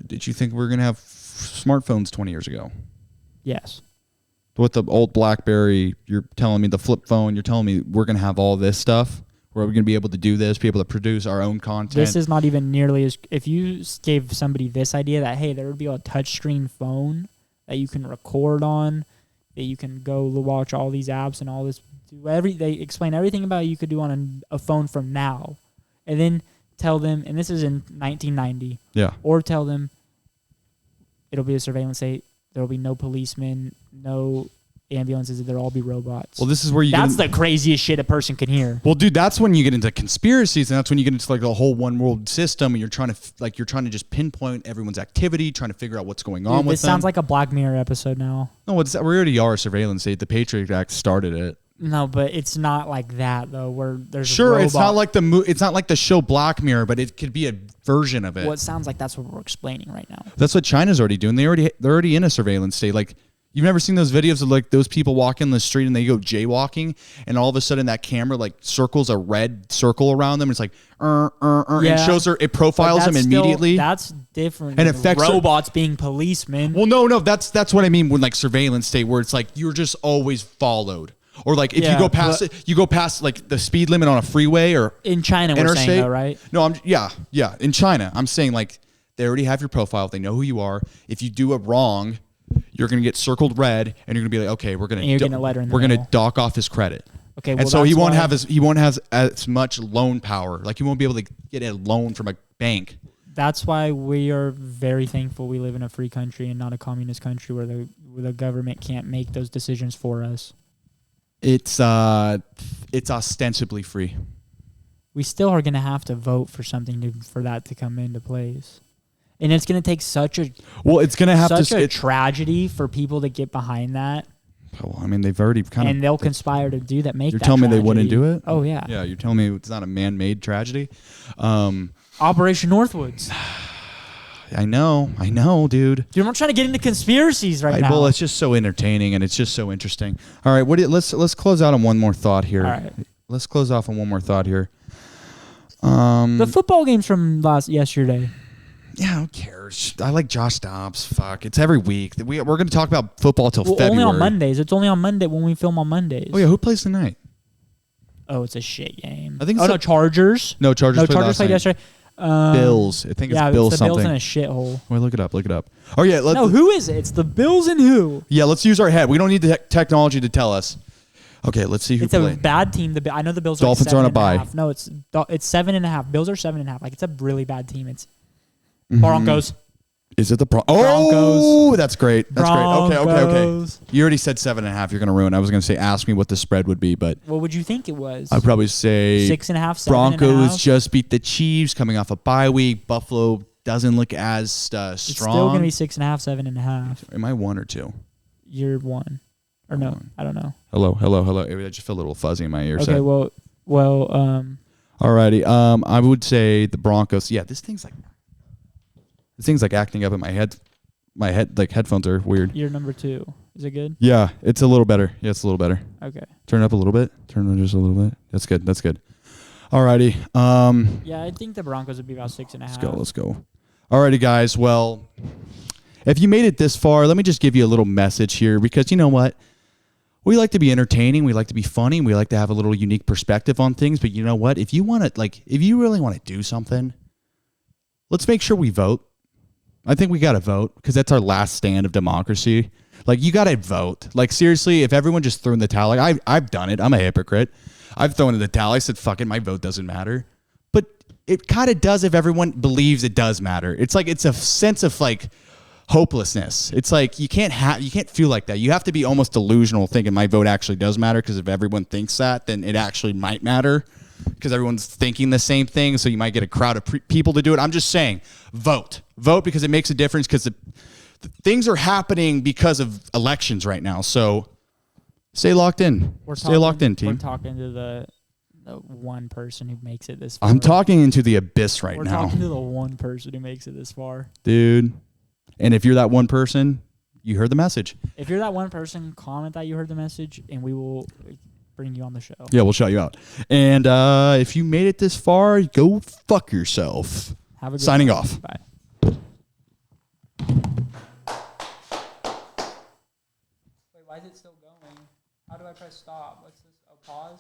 Did you think we were going to have smartphones 20 years ago? Yes. With the old BlackBerry, you're telling me the flip phone, you're telling me we're going to have all this stuff? Where we're going to be able to do this, be able to produce our own content? This is not even nearly as... If you gave somebody this idea that, hey, there would be a touchscreen phone that you can record on, that you can go watch all these apps and all this... They explain everything about you could do on a phone from now. And then tell them, and this is in 1990. Yeah. Or tell them it'll be a surveillance state. There will be no policemen, no ambulances, they'll all be robots. Well, this is where you That's the craziest shit a person can hear. Well, dude, that's when you get into conspiracies, and that's when you get into like the whole one world system, and you're trying to just pinpoint everyone's activity, trying to figure out what's going on with them. This sounds like a Black Mirror episode now. No, we already are a surveillance state. The Patriot Act started it. No, but it's not like that though. Where there's sure, it's not like it's not like the show Black Mirror, but it could be a version of it. Well, it sounds like that's what we're explaining right now. That's what China's already doing. They're already in a surveillance state. Like, you've never seen those videos of like those people walking the street and they go jaywalking, and all of a sudden that camera like circles a red circle around them. It's like and shows her, it profiles them immediately. That's different. And than affects robots being policemen. Well, no, that's what I mean when like surveillance state, where it's like you're just always followed. Or like if you go past like the speed limit on a freeway or in China, we're saying though, right? No, in China, I'm saying like they already have your profile. They know who you are. If you do it wrong, you're gonna get circled red, and you're gonna be like, okay, we're gonna dock off his credit. Okay, and so he won't have as much loan power. Like he won't be able to get a loan from a bank. That's why we are very thankful we live in a free country and not a communist country where the government can't make those decisions for us. It's ostensibly free. We still are going to have to vote for something for that to come into place. And it's going to take such a tragedy for people to get behind that. Well, I mean, they've already and they'll conspire to do that. You're telling me they wouldn't do it? Oh yeah. Yeah, you're telling me it's not a man-made tragedy. Operation Northwoods. I know, dude. Dude, I'm not trying to get into conspiracies now. Well, it's just so entertaining and it's just so interesting. All right, let's close out on one more thought here. All right. Let's close off on one more thought here. The football games from yesterday. Yeah, who cares? I like Josh Dobbs. Fuck, it's every week. We're going to talk about football till February. Only on Mondays. It's only on Monday when we film on Mondays. Oh yeah, who plays tonight? Oh, it's a shit game. I think. No, Chargers. No, Chargers played yesterday. Bills. I think it's Bills the something. Bills in a shithole. Wait, look it up. Oh yeah. Who is it? It's the Bills and who? Yeah, let's use our head. We don't need the technology to tell us. Okay, let's see who played. It's a bad team. I know the Bills Dolphins are on a bye. No, it's 7.5. Bills are 7.5. Like, it's a really bad team. It's Broncos. Is it the Broncos? Oh, that's great. That's great. Okay. You already said 7.5. You're going to ruin. I was going to say ask me what the spread would be, but what would you think it was? I'd probably say 6.5. Broncos just beat the Chiefs coming off a bye week. Buffalo doesn't look as strong. It's still going to be 6.5, 7.5. Am I 1 or 2? You're 1. Or no, I don't know. Hello. I just feel a little fuzzy in my ears. Okay, well. Alrighty. I would say the Broncos. Yeah, this thing's like acting up in my head. My head, like headphones are weird. You're number 2. Is it good? Yeah, it's a little better. Yeah, it's a little better. Okay. Turn it up a little bit. Turn it just a little bit. That's good. Alrighty. Yeah, I think the Broncos would be about 6.5. Let's go. Alrighty, guys. Well, if you made it this far, let me just give you a little message here, because you know what? We like to be entertaining. We like to be funny. We like to have a little unique perspective on things. But you know what? If you really want to do something, let's make sure we vote. I think we got to vote, because that's our last stand of democracy. Like, you got to vote. Like, seriously, if everyone just threw in the towel, like I've done it. I'm a hypocrite. I've thrown in the towel. I said, fuck it, my vote doesn't matter. But it kind of does if everyone believes it does matter. It's like, it's a sense of like hopelessness. It's like you can't feel like that. You have to be almost delusional thinking my vote actually does matter, because if everyone thinks that, then it actually might matter, because everyone's thinking the same thing. So you might get a crowd of people to do it. I'm just saying, vote, because it makes a difference, because the things are happening because of elections right now. So stay locked in. Stay locked in, team. We're talking to the one person who makes it this far. I'm talking into the abyss right now. We're talking to the one person who makes it this far. Dude. And if you're that one person, you heard the message. If you're that one person, comment that you heard the message, and we will bring you on the show. Yeah, we'll shout you out. And if you made it this far, go fuck yourself. Have a good Signing day. off. Bye. Wait, why is it still going? How do I press stop? What's this? Oh, pause?